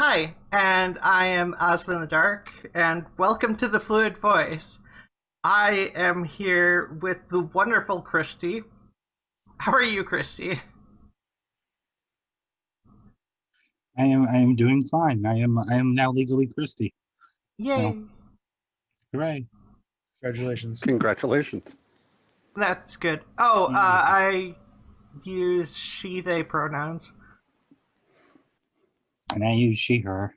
Hi, and I am Ozma in the Dark, and welcome to the Fluid Voice. I am here with the wonderful Christy. How are you, Christy? I am doing fine. I am now legally Christy. Yay! So, hooray. Congratulations. Congratulations. That's good. Oh, I use she, they pronouns. And I use she, her.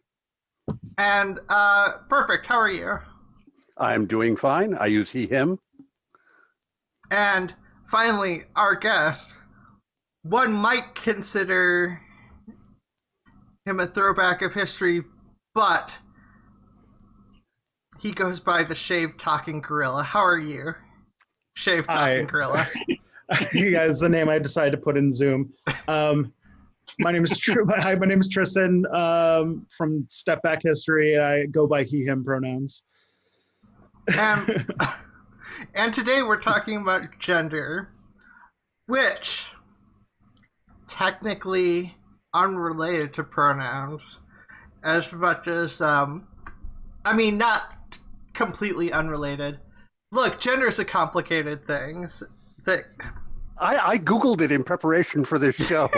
And, Perfict, how are you? I'm doing fine. I use he, him. And finally, our guest. One might consider him a throwback of history, but he goes by the shaved talking gorilla. How are you? Shaved talking gorilla. You guys, the name I decided to put in Zoom. My name is Hi, my name is Tristan from Step Back History. I go by he, him pronouns. And today we're talking about gender, which technically unrelated to pronouns as much as not completely unrelated. Look, gender is a complicated thing. I Googled it in preparation for this show,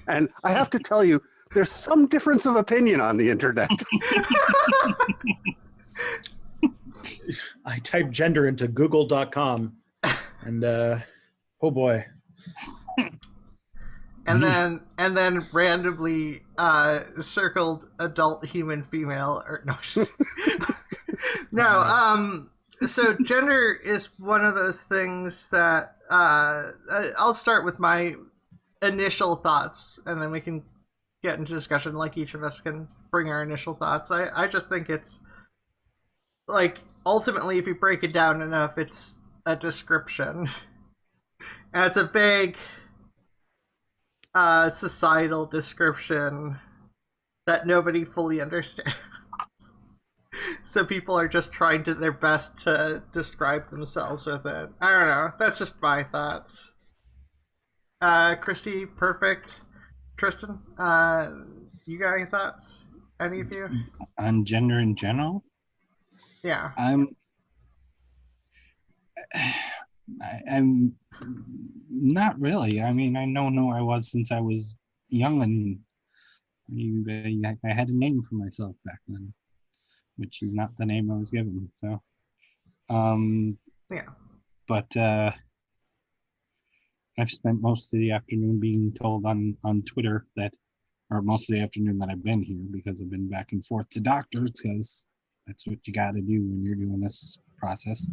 and I have to tell you, there's some difference of opinion on the internet. I typed gender into google.com, and oh boy. And then randomly circled adult human female or no. No, so gender is one of those things that I'll start with my initial thoughts and then we can get into discussion, like each of us can bring our initial thoughts. I just think it's like ultimately if you break it down enough, it's a description. And it's a big societal description that nobody fully understands. So people are just trying to their best to describe themselves with it. I don't know. That's just my thoughts. Christy, Perfict, Tristan, you got any thoughts? Any of you? On gender in general? Yeah. I'm not really. I mean, I know I was since I was young, and I had a name for myself back then, which is not the name I was given. So, yeah. But I've spent most of the afternoon being told on Twitter that, or most of the afternoon that I've been here, because I've been back and forth to doctors, because that's what you got to do when you're doing this process.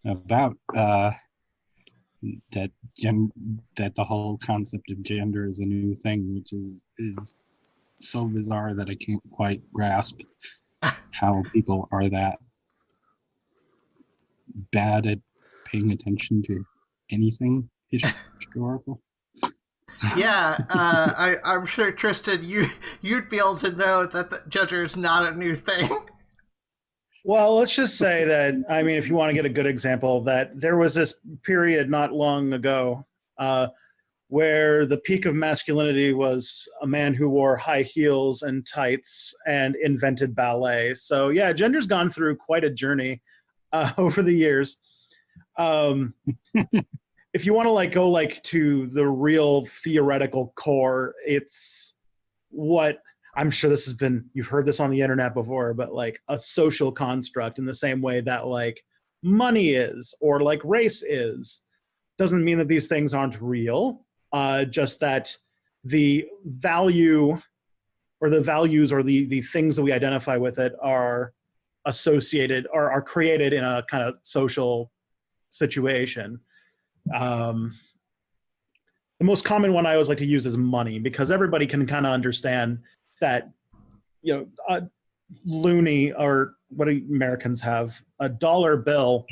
About that the whole concept of gender is a new thing, which is so bizarre that I can't quite grasp how people are that bad at paying attention to anything historical. Yeah, I'm sure, Tristan, you'd be able to know that the gender is not a new thing. Well, let's just say that, I mean, if you want to get a good example, that there was this period not long ago where the peak of masculinity was a man who wore high heels and tights and invented ballet. So yeah, gender's gone through quite a journey over the years. If you want to go to the real theoretical core, it's what I'm sure this has been, you've heard this on the internet before, but like a social construct in the same way that like money is or like race is. Doesn't mean that these things aren't real, just that the value or the values or the things that we identify with it are associated or are created in a kind of social situation. The most common one I always like to use is money, because everybody can kind of understand that, you know, a loonie, or what do Americans have, a dollar bill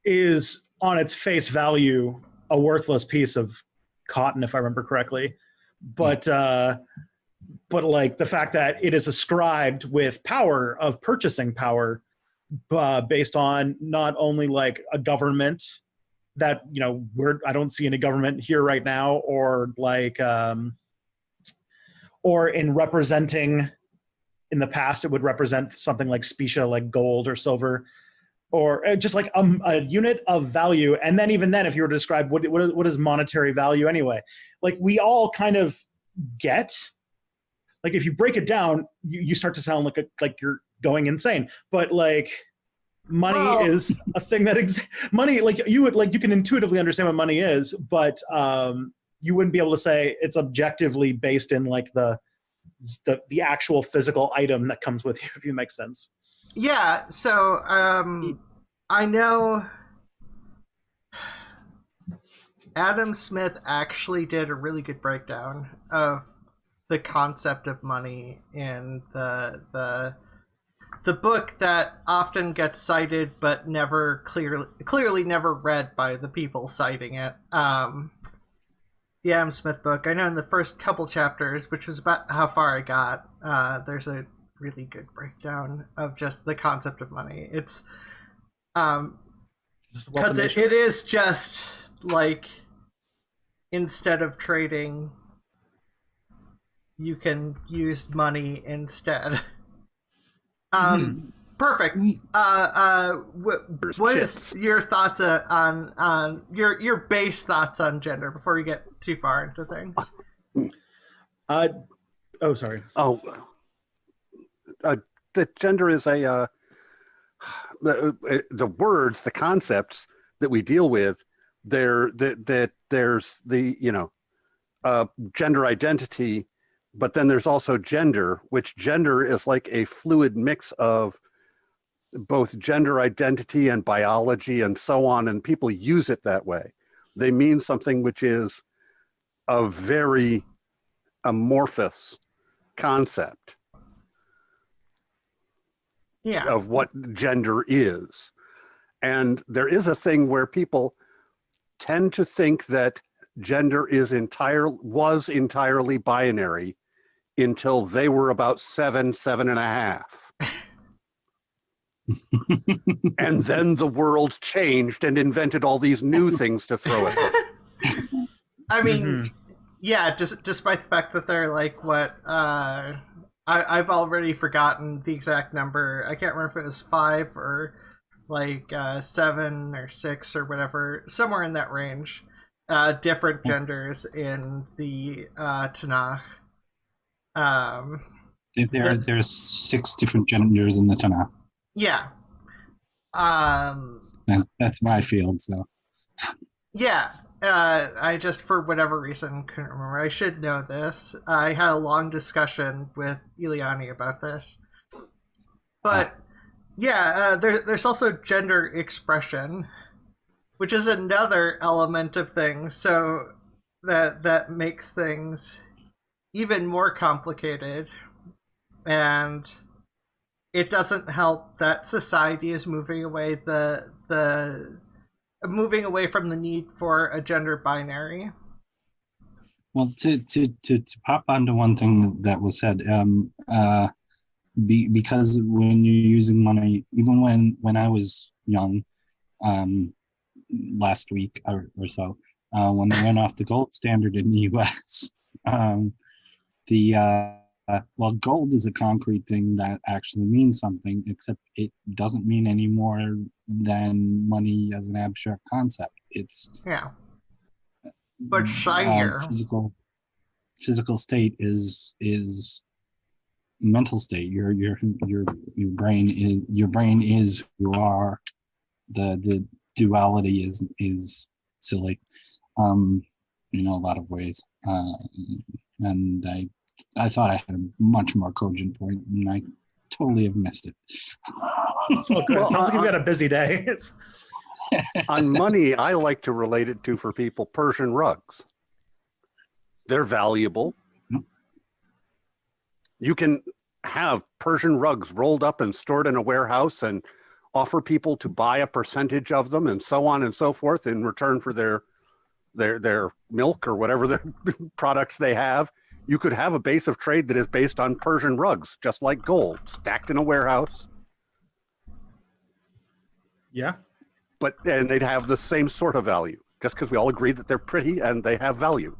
is on its face value a worthless piece of cotton, if I remember correctly. But like the fact that it is ascribed with power of purchasing power based on not only like a government that, you know, I don't see any government here right now, or like, or in representing, in the past, it would represent something like specia, like gold or silver, or just like a unit of value. And then even then, if you were to describe what is monetary value anyway, like we all kind of get, like if you break it down, you start to sound like you're going insane. But like money is a thing that money, like you can intuitively understand what money is, but you wouldn't be able to say it's objectively based in like the actual physical item that comes with you, if you make sense. Yeah, so I know Adam Smith actually did a really good breakdown of the concept of money in the book that often gets cited but never clearly never read by the people citing it. The Adam Smith book. I know in the first couple chapters, which was about how far I got, there's a really good breakdown of just the concept of money. It's because it is just like, instead of trading, you can use money instead. Perfect. What is your thoughts on your base thoughts on gender before we get too far into things? Oh, sorry. That gender is the words, the concepts that we deal with. There's the, you know, gender identity, but then there's also gender, which gender is like a fluid mix of both gender identity and biology and so on, and people use it that way. They mean something which is a very amorphous concept. Yeah. Of what gender is. And there is a thing where people tend to think that gender was entirely binary until they were about 7.5. And then the world changed and invented all these new things to throw at them. I mean, yeah, despite the fact that they're like, what, I've already forgotten the exact number. I can't remember if it was 5 or like 7 or 6 or whatever, somewhere in that range. Different genders in the Tanakh. There's 6 different genders in the Tanakh. Yeah. That's my field, so. Yeah. I just, for whatever reason, couldn't remember. I should know this. I had a long discussion with Ileani about this. But, yeah, there's also gender expression, which is another element of things, so that makes things even more complicated. And it doesn't help that society is moving away moving away from the need for a gender binary. Well, to pop onto one thing that was said, because when you're using money, even when I was young, last week or so, when they went off the gold standard in the U.S., well, gold is a concrete thing that actually means something, except it doesn't mean any more than money as an abstract concept. It's but shinier. Physical state is mental state. Your brain is you are. The duality is silly, in a lot of ways, and I thought I had a much more cogent point, and I totally have missed it. So good. Well, sounds like you've got a busy day. On money, I like to relate it to, for people, Persian rugs. They're valuable. Mm-hmm. You can have Persian rugs rolled up and stored in a warehouse and offer people to buy a percentage of them and so on and so forth in return for their milk or whatever their products they have. You could have a base of trade that is based on Persian rugs, just like gold, stacked in a warehouse. Yeah. and they'd have the same sort of value just because we all agree that they're pretty and they have value.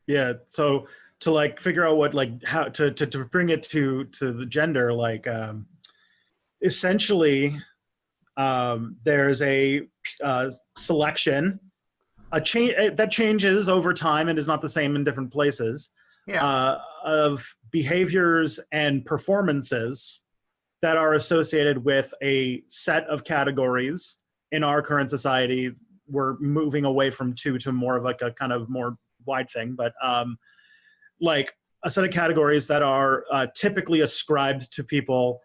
Yeah. So to like figure out what like how to bring it to the gender, like essentially there's a selection, a change that changes over time and is not the same in different places. Yeah. Of behaviors and performances that are associated with a set of categories. In our current society, we're moving away from two to more of like a kind of more wide thing, but like a set of categories that are typically ascribed to people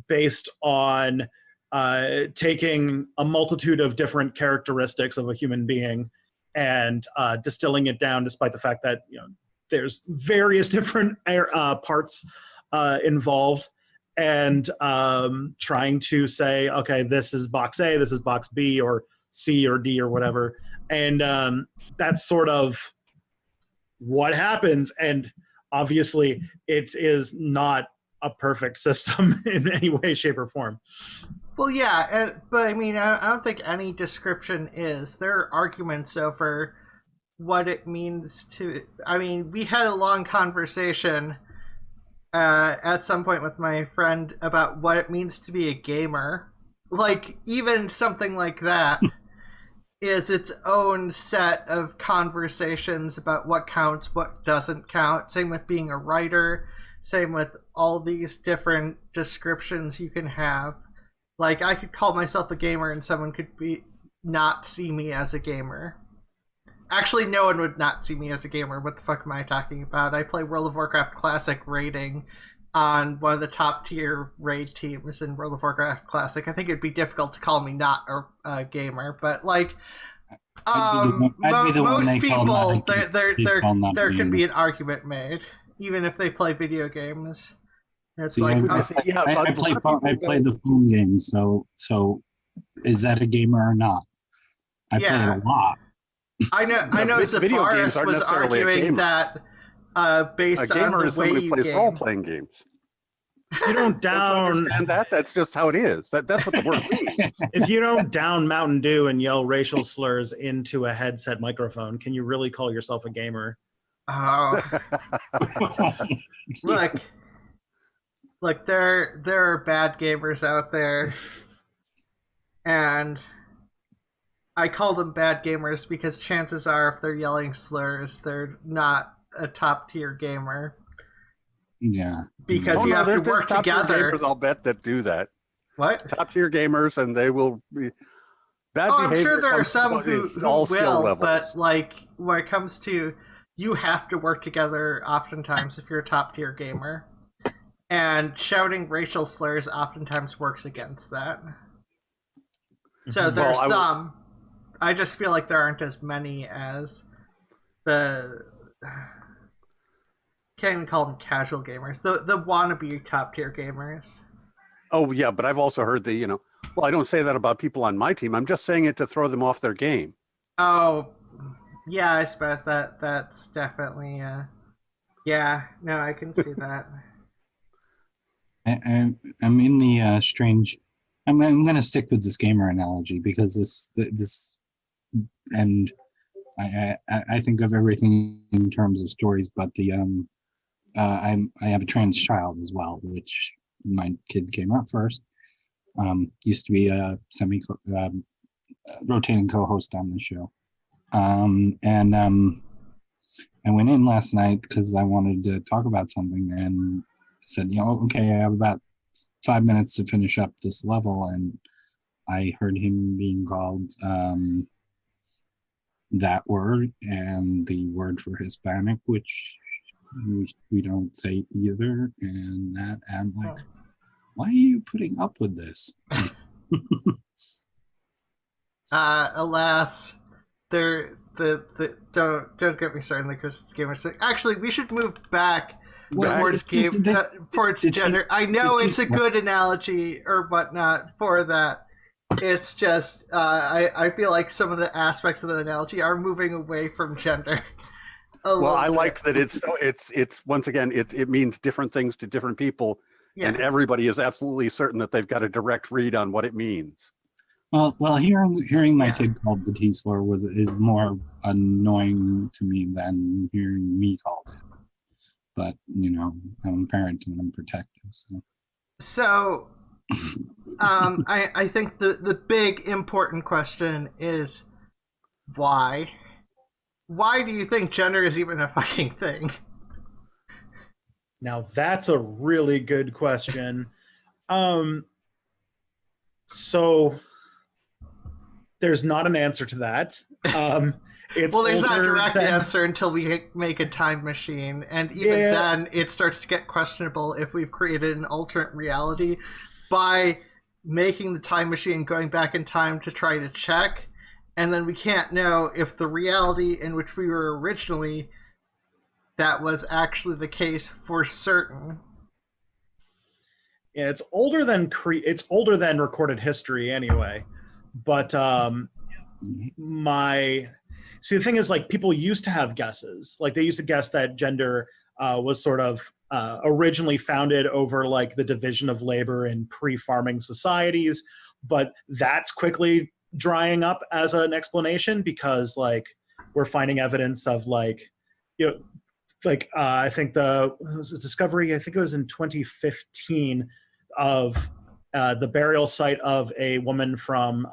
based on taking a multitude of different characteristics of a human being and distilling it down, despite the fact that there's various different parts involved, and trying to say, okay, this is box A, this is box B, or C or D or whatever, and that's sort of what happens. And obviously, it is not a perfect system in any way, shape, or form. Well, yeah, but I mean, I don't think any description is. There are arguments over what it means to. I mean, we had a long conversation at some point with my friend about what it means to be a gamer. Like, even something like that is its own set of conversations about what counts, what doesn't count. Same with being a writer. Same with all these different descriptions you can have. Like, I could call myself a gamer and someone could not see me as a gamer. Actually, no one would not see me as a gamer. What the fuck am I talking about? I play World of Warcraft Classic raiding on one of the top tier raid teams in World of Warcraft Classic. I think it'd be difficult to call me not a gamer, but like most people, there can be an argument made, even if they play video games. It's See, like I play the phone game, so is that a gamer or not? I play it a lot. I know. Video games Zafaris aren't was necessarily a arguing gamer. that based A gamer on the is way somebody you who plays game. role-playing games. You don't down. Understand that? That's just how it is. That's what the word means. If you don't down Mountain Dew and yell racial slurs into a headset microphone, can you really call yourself a gamer? Oh, look, there are bad gamers out there, and I call them bad gamers because chances are, if they're yelling slurs, they're not a top tier gamer. Yeah, because you have to work together. Gamers, I'll bet, that do that. What? Top tier gamers, and they will be bad. I'm sure there are some who will, but like when it comes to, you have to work together oftentimes if you're a top tier gamer, and shouting racial slurs oftentimes works against that. So there's some. I just feel like there aren't as many as the. Can't even call them casual gamers. The wannabe top tier gamers. Oh yeah, but I've also heard well, I don't say that about people on my team. I'm just saying it to throw them off their game. Oh, yeah, I suppose that's definitely yeah. No, I can see that. I'm in the strange. I'm going to stick with this gamer analogy because this, and I think of everything in terms of stories, but the I have a trans child as well, which my kid came out first. Used to be a rotating co-host on the show, and I went in last night because I wanted to talk about something, and said, okay, I have about 5 minutes to finish up this level, and I heard him being called that word and the word for Hispanic, which we don't say either, and that I'm like, why are you putting up with this? Alas, don't get me started on the Christmas gamers thing. Actually, we should move back towards gender. I know it's a good analogy or whatnot for that. It's just I feel like some of the aspects of the analogy are moving away from gender. Well, I like that it's once again it means different things to different people Yeah. and everybody is absolutely certain that they've got a direct read on what it means. Well, hearing my Yeah. kid called the T-slur is more annoying to me than hearing me called it. But I'm a parent and I'm protective. So, I think the big important question is why? Why do you think gender is even a fucking thing? Now that's a really good question. So there's not an answer to that. It's Well, there's not a direct than- answer until we make a time machine, and even then, it starts to get questionable if we've created an alternate reality by making the time machine going back in time to try to check, and then we can't know if the reality in which we were originally that was actually the case for certain. Yeah, it's older than recorded history anyway. But the thing is, like, people used to have guesses. Like, they used to guess that gender was sort of originally founded over like the division of labor in pre-farming societies, but that's quickly drying up as an explanation because like we're finding evidence of like I think it was a discovery, I think it was in 2015, of the burial site of a woman from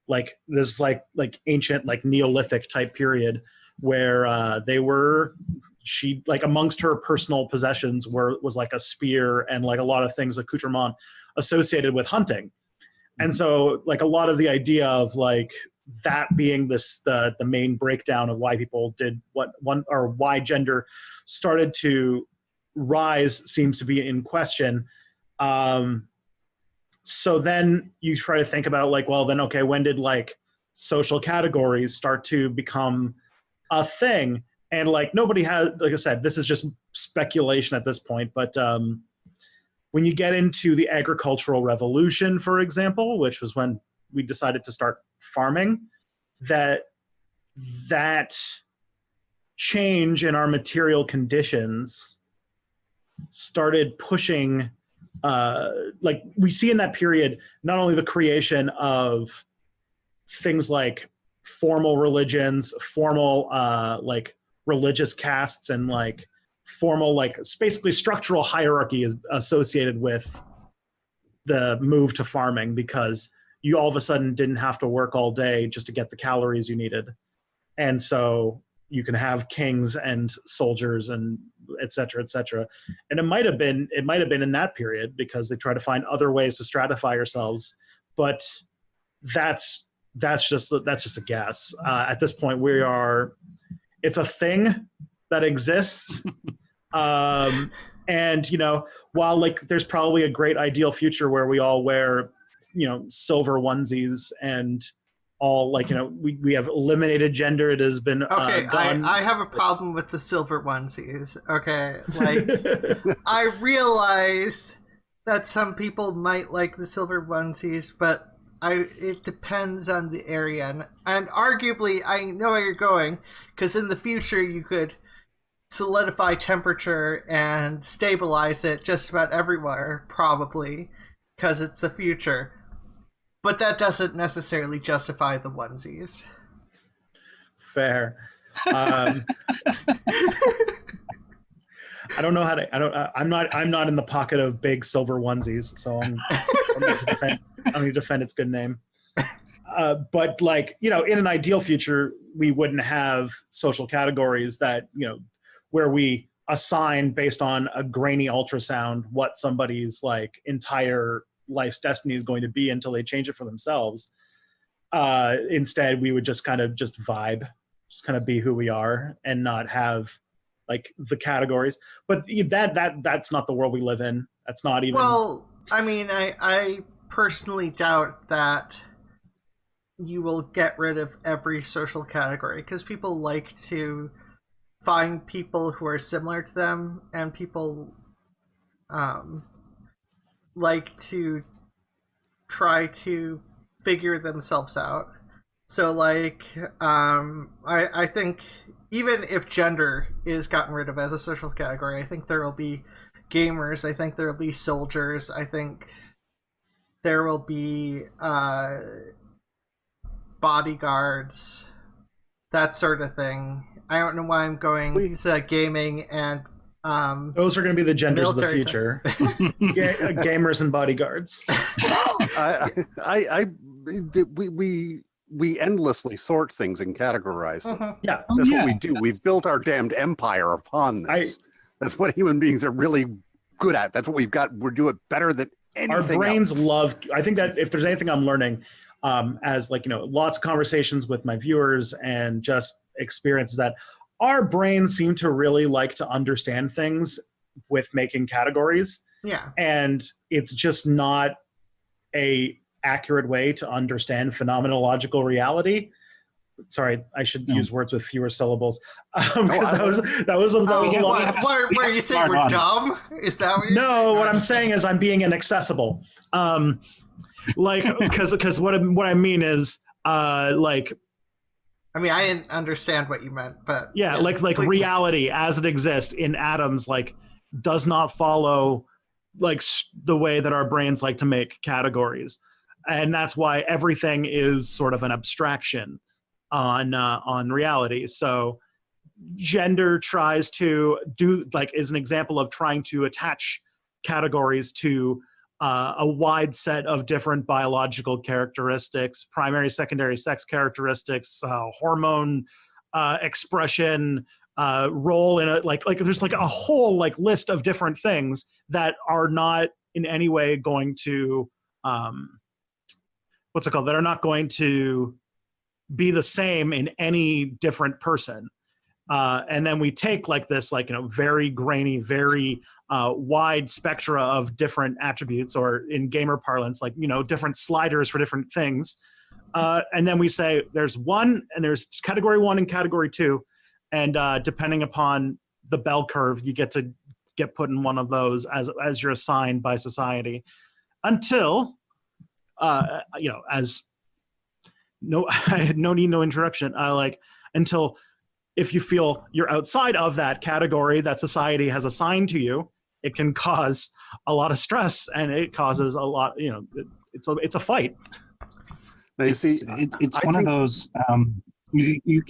like this like ancient like Neolithic type period where she like amongst her personal possessions was like a spear and like a lot of things, accoutrement associated with hunting. And so like a lot of the idea of like that being the main breakdown of why people did why gender started to rise seems to be in question. So then you try to think about like, well then, okay, when did like social categories start to become a thing? And like nobody has, like I said, this is just speculation at this point, but when you get into the agricultural revolution, for example, which was when we decided to start farming, that change in our material conditions started pushing, like we see in that period, not only the creation of things like formal religions, formal like religious castes, and like formal like basically structural hierarchy is associated with the move to farming, because you all of a sudden didn't have to work all day just to get the calories you needed. And so you can have kings and soldiers and et cetera, et cetera. And it might have been in that period because they try to find other ways to stratify yourselves. But that's just a guess. At this point, it's a thing that exists. And, while like there's probably a great ideal future where we all wear, silver onesies and all like, we have eliminated gender. It has been Okay, done. I have a problem with the silver onesies. Okay, like I realize that some people might like the silver onesies, but it depends on the area, and arguably I know where you're going, because in the future you could solidify temperature and stabilize it just about everywhere, probably, because it's the future. But that doesn't necessarily justify the onesies. Fair. I don't know how to. I'm not in the pocket of big silver onesies, so I need to defend its good name. But like in an ideal future, we wouldn't have social categories that where we assign based on a grainy ultrasound what somebody's like entire life's destiny is going to be until they change it for themselves. Instead, we would just kind of vibe, just kind of be who we are and not have like the categories. But that's not the world we live in. That's not even. Well, I mean, I personally doubt that you will get rid of every social category, because people like to find people who are similar to them, and people like to try to figure themselves out. So like I think even if gender is gotten rid of as a social category, I think there will be gamers. I think there will be soldiers. I think there will be bodyguards, that sort of thing. I don't know why I'm going to gaming and those are going to be the genders of the military future. Gamers and bodyguards. We endlessly sort things and categorize them. Mhm. Yeah. That's what we do. We've built our damned empire upon this. That's what human beings are really good at. That's what we've got. We're doing better than anything Our brains else. love. I think that if there's anything I'm learning, as like, lots of conversations with my viewers and just experiences, that our brains seem to really like to understand things with making categories. Yeah. And it's just not a accurate way to understand phenomenological reality. Sorry, I should use words with fewer syllables, because that was a lot. What are you saying? We're dumb? Is that what you're saying? No, what I'm saying is I'm being inaccessible. Because what I mean is like. I mean, I didn't understand what you meant, but yeah, like reality as it exists in atoms, like does not follow like the way that our brains like to make categories, and that's why everything is sort of an abstraction on reality. So gender tries to do is an example of trying to attach categories to a wide set of different biological characteristics, primary, secondary sex characteristics, hormone expression, role in it. Like there's like a whole list of different things that are not in any way going to that are not going to be the same in any different person. And then we take this very grainy, very wide spectra of different attributes, or in gamer parlance, different sliders for different things. And then we say there's there's category 1 and category 2. And depending upon the bell curve, you get to get put in one of those as you're assigned by society, until, as no, I had no interruption. Until if you feel you're outside of that category that society has assigned to you, it can cause a lot of stress, and it causes a lot. It's a fight. Now, it's one of those. You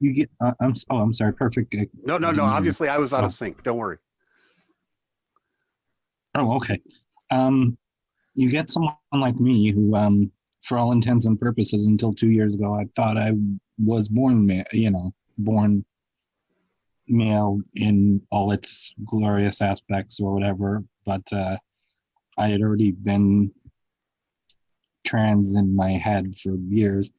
get. I'm sorry. Perfect. No. Obviously, I was out of sync. Don't worry. Oh, okay. You get someone like me who, for all intents and purposes, until 2 years ago, I thought I was born male in all its glorious aspects or whatever, but I had already been trans in my head for years.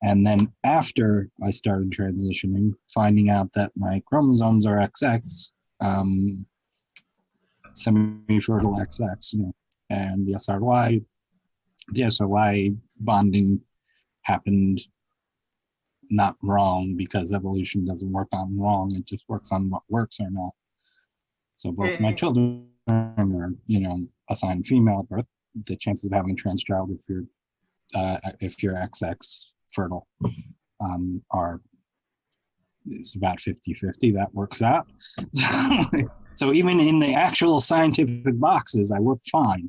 And then after I started transitioning, finding out that my chromosomes are XX, semi-fertile XX, and the SRY bonding happened not wrong, because evolution doesn't work on wrong, it just works on what works or not. So both my children are, assigned female at birth. The chances of having a trans child if you're XX fertile it's about 50-50. That works out. So even in the actual scientific boxes, I work fine,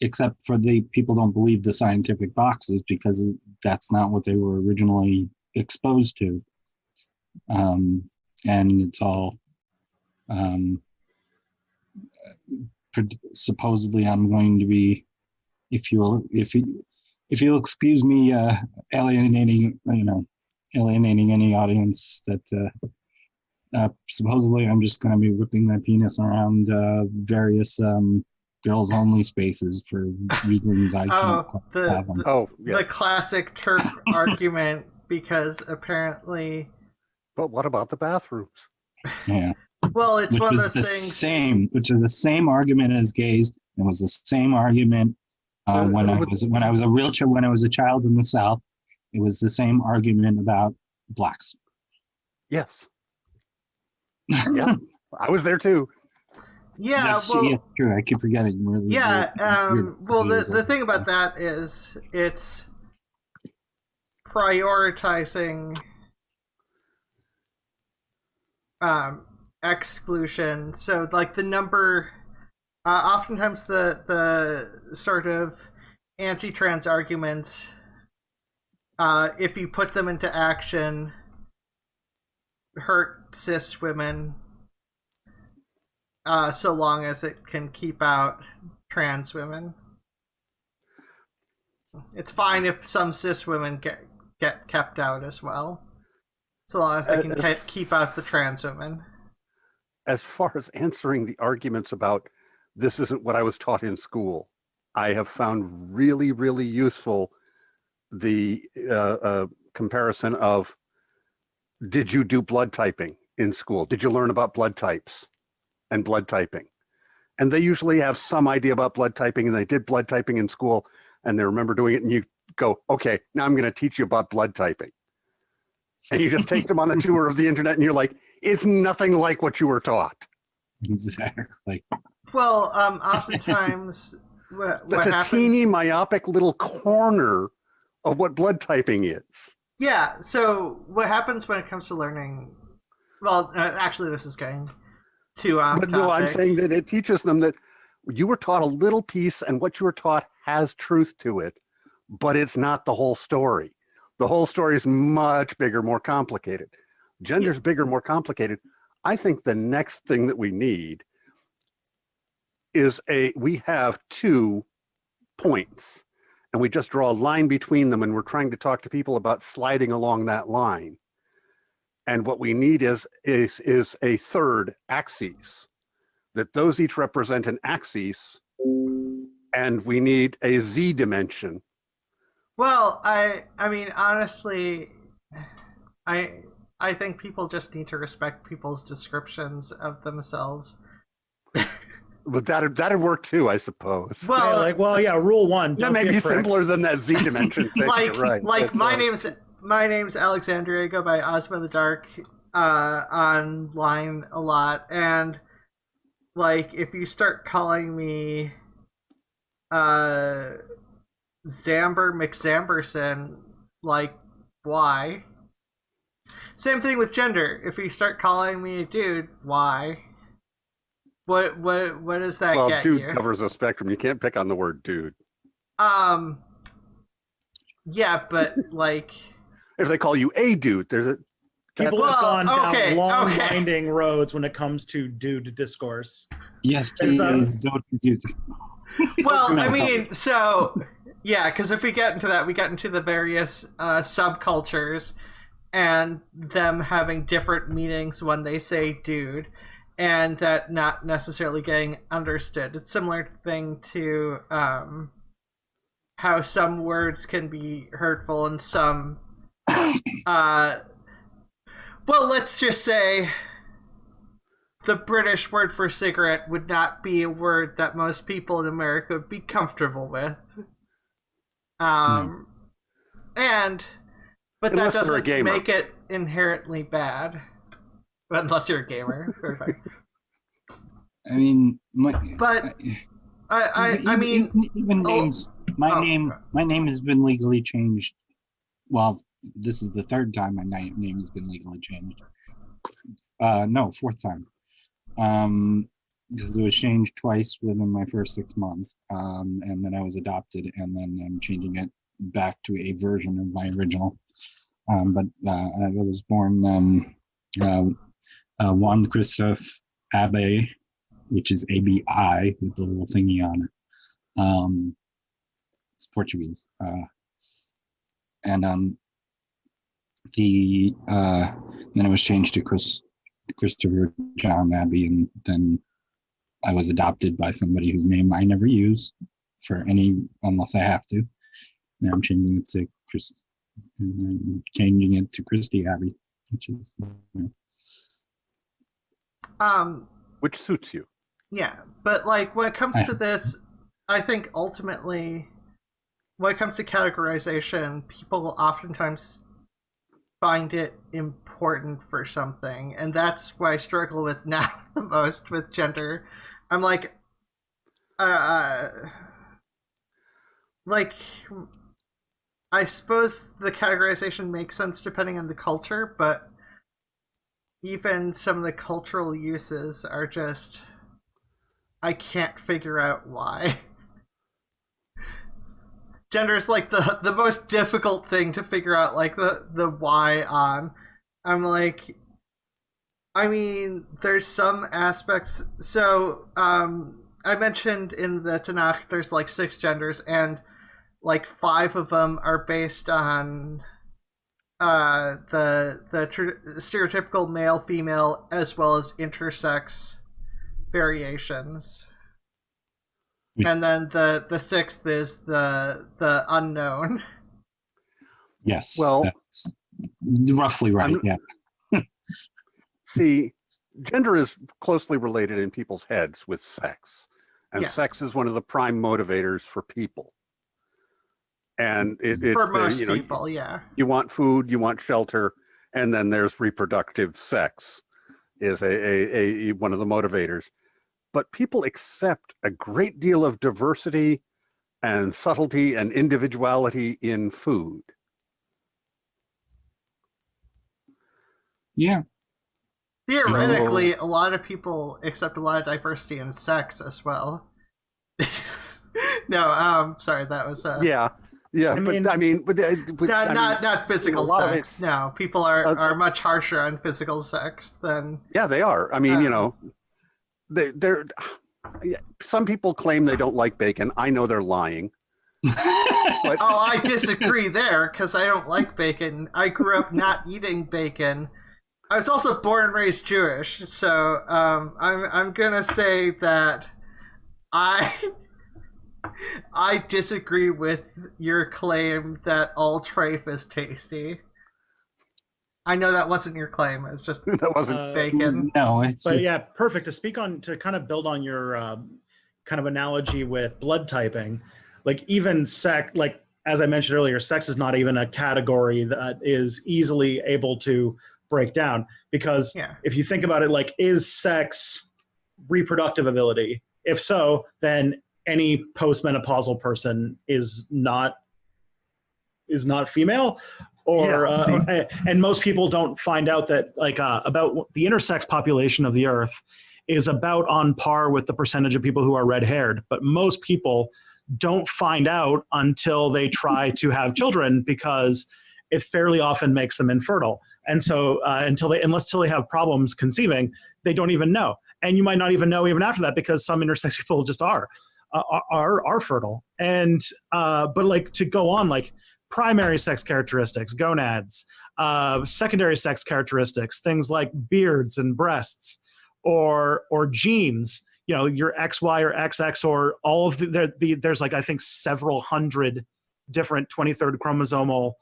except for the people don't believe the scientific boxes, because that's not what they were originally exposed to. And it's all supposedly I'm going to be, if you'll excuse me, alienating any audience, that supposedly I'm just going to be whipping my penis around various girls only spaces for reasons I can't fathom. The classic TERF argument, because apparently. But what about the bathrooms? Yeah. Well, it's one of those things. Which is the same argument as gays. It was the same argument when I was a child in the South. It was the same argument about blacks. Yes. Yeah, I was there too. Yeah, true. I keep forgetting. Really, yeah. The thing about that is it's prioritizing exclusion. So, the number Oftentimes the sort of anti-trans arguments, if you put them into action, hurt cis women, so long as it can keep out trans women. It's fine if some cis women get kept out as well, so long as they can keep out the trans women. As far as answering the arguments about this isn't what I was taught in school, I have found really, really useful the comparison of, did you do blood typing in school? Did you learn about blood types and blood typing? And they usually have some idea about blood typing, and they did blood typing in school, and they remember doing it, and you go, okay, now I'm going to teach you about blood typing. And you just take them on a tour of the internet, and you're like, it's nothing like what you were taught. Exactly. Well, oftentimes, That's a teeny myopic little corner of what blood typing is. Yeah, so what happens when it comes to learning... Well, actually, this is going too off topic. No, I'm saying that it teaches them that you were taught a little piece, and what you were taught has truth to it, but it's not the whole story. The whole story is much bigger, more complicated. Gender's bigger, more complicated. I think the next thing that we need is we have 2 points, and we just draw a line between them, and we're trying to talk to people about sliding along that line. And what we need is a third axis, that those each represent an axis, and we need a z dimension. Well, I mean, honestly, I think people just need to respect people's descriptions of themselves. But that'd work too, I suppose. Well, rule 1. That may be simpler than that z dimension thing. Right. Like my name's Alexandria. I go by Ozma the Dark online a lot, and like if you start calling me Zamber McZamberson, like why? Same thing with gender. If you start calling me a dude, why? What does that get you? Well, dude covers a spectrum. You can't pick on the word dude. Yeah, but like if they call you a dude, there's a people have gone down long winding roads when it comes to dude discourse. Yes, please don't confuse. Well, I mean, so yeah, because if we get into that, we get into the various subcultures and them having different meanings when they say dude, and that not necessarily getting understood. It's a similar thing to how some words can be hurtful and some well, let's just say the British word for cigarette would not be a word that most people in America would be comfortable with. But that doesn't make it inherently bad. Unless you're a gamer. I mean, I mean, even names. My name has been legally changed. Well, this is the 3rd time my name has been legally changed. No, 4th time. Because it was changed twice within my first 6 months, and then I was adopted, and then I'm changing it back to a version of my original. But I was born Juan Christophe Abbey, which is ABI with the little thingy on it. It's Portuguese, and then it was changed to Christopher John Abbey, and then I was adopted by somebody whose name I never use unless I have to. And I'm changing it to Christy Abbey, which is which suits you. Yeah, but like when it comes to this, I think ultimately when it comes to categorization, people oftentimes find it important for something, and that's what I struggle with now the most with gender. I'm like I suppose the categorization makes sense depending on the culture, but even some of the cultural uses are just I can't figure out why. Gender is like the most difficult thing to figure out, like the why on. I'm like, I mean, there's some aspects. So I mentioned in the Tanakh there's like 6 genders, and like 5 of them are based on the stereotypical male female as well as intersex variations. And then the 6th is the unknown. Yes. Well, that's roughly right. Yeah. See, gender is closely related in people's heads with sex, and Yeah. sex is one of the prime motivators for people. And it's For most people, yeah. You want food, you want shelter, and then there's reproductive sex is a one of the motivators. But people accept a great deal of diversity and subtlety and individuality in food. Yeah. Theoretically, a lot of people accept a lot of diversity in sex as well. No, sorry, that was Yeah, not physical a lot of sex. No, people are much harsher on physical sex than. Yeah, they are. I mean, they're some people claim they don't like bacon. I know they're lying. But, Oh, I disagree there because I don't like bacon. I grew up not eating bacon. I was also born and raised Jewish, so I'm gonna say that I disagree with your claim that all trafe is tasty. I know that wasn't your claim. It's just that wasn't bacon. No, it's. But yeah, perfect. To kind of build on your kind of analogy with blood typing, like even sex, like as I mentioned earlier, sex is not even a category that is easily able to break down, because if you think about it, like, is sex reproductive ability? If so, then any postmenopausal person is not female, or and most people don't find out that, like, about the intersex population of the earth is about on par with the percentage of people who are red-haired, but most people don't find out until they try to have children, because it fairly often makes them infertile. And so unless they have problems conceiving, they don't even know. And you might not even know even after that, because some intersex people just are fertile. And but like, to go on, like, primary sex characteristics, gonads, secondary sex characteristics, things like beards and breasts, or genes, your XY or XX, or all of there's like, I think, several hundred different 23rd chromosomal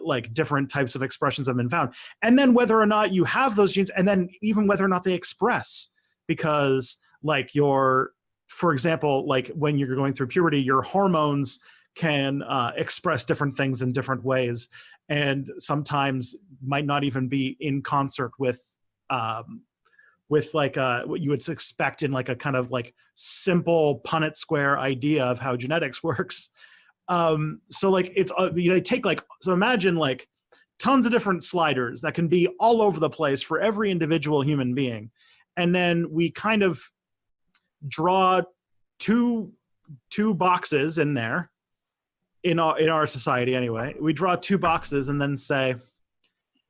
like different types of expressions have been found. And then whether or not you have those genes, and then even whether or not they express, because like for example, like when you're going through puberty, your hormones can express different things in different ways, and sometimes might not even be in concert with like what you would expect in like a kind of like simple Punnett square idea of how genetics works. So like they take like, so imagine like tons of different sliders that can be all over the place for every individual human being, and then we kind of draw two boxes in there in our society anyway. We draw 2 boxes and then say,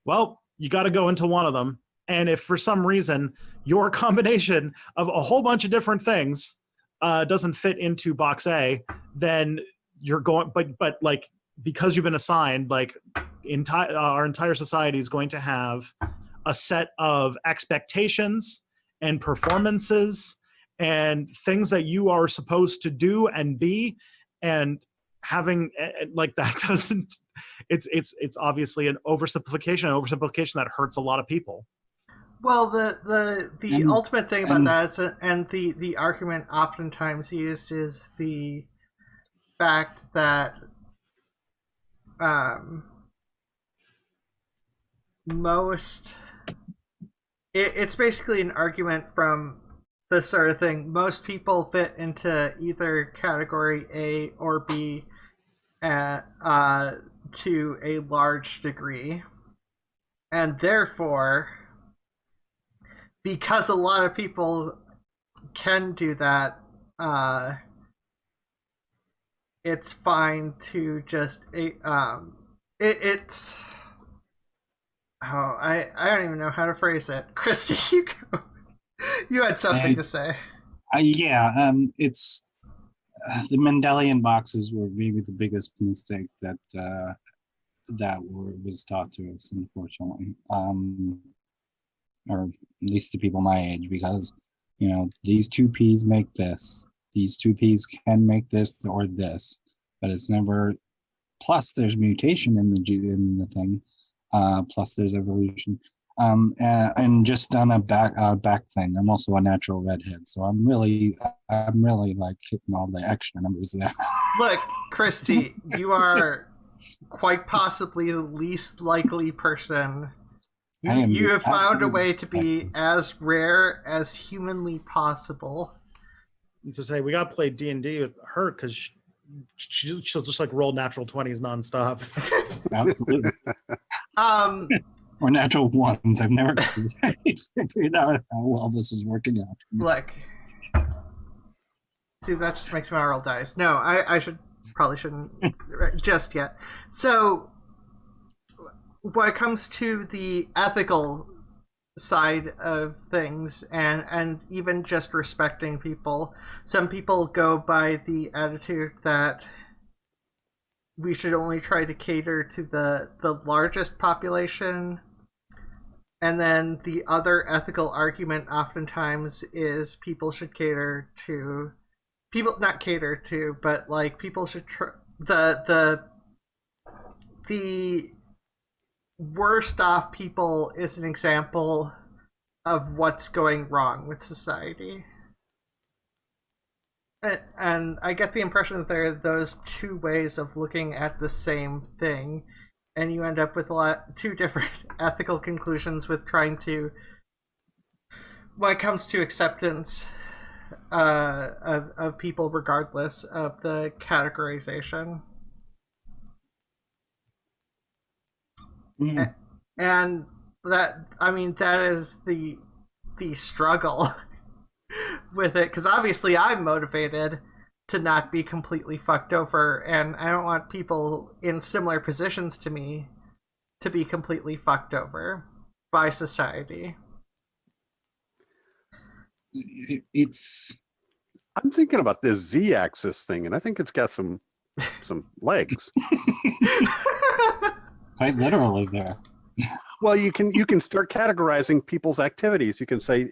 well, you got to go into one of them. And if for some reason your combination of a whole bunch of different things doesn't fit into box A, then you're going, but like, because you've been assigned, like, our entire society is going to have a set of expectations and performances and things that you are supposed to do and be, and having like that doesn't, it's obviously an oversimplification that hurts a lot of people. Well, the ultimate thing about that is, and the argument oftentimes used is the fact that it's basically an argument from this sort of thing. Most people fit into either category A or B to a large degree, and therefore, because a lot of people can do that, it's fine to just it's I don't even know how to phrase it. Christy, you go. You had something to say. It's the Mendelian boxes were maybe the biggest mistake that was taught to us, unfortunately, or at least to people my age, because these two P's make this, these two P's can make this or this, but it's never. Plus, there's mutation in the thing. Plus, there's evolution. And just on a back thing, I'm also a natural redhead, so I'm really like hitting all the extra numbers there. Look, Christy, you are quite possibly the least likely person. You have found a way to be as rare as humanly possible. So say we got to play D&D with her because she'll just like roll natural 20s nonstop. Absolutely. Or natural ones. I've never figured out how well this is working out. Look, see, that just makes my roll dice. No, I probably shouldn't just yet. So, when it comes to the ethical side of things, and even just respecting people, some people go by the attitude that we should only try to cater to the largest population. And then the other ethical argument oftentimes is people should cater to people, not cater to, but like people should the worst off people is an example of what's going wrong with society. And I get the impression that there are those two ways of looking at the same thing, and you end up with two different ethical conclusions with trying to, when it comes to acceptance of people regardless of the categorization. Mm. And that is the struggle with it, because obviously I'm motivated to not be completely fucked over, and I don't want people in similar positions to me to be completely fucked over by society. I'm thinking about this Z-axis thing, and I think it's got some legs. Quite literally there. Well, you can start categorizing people's activities. You can say,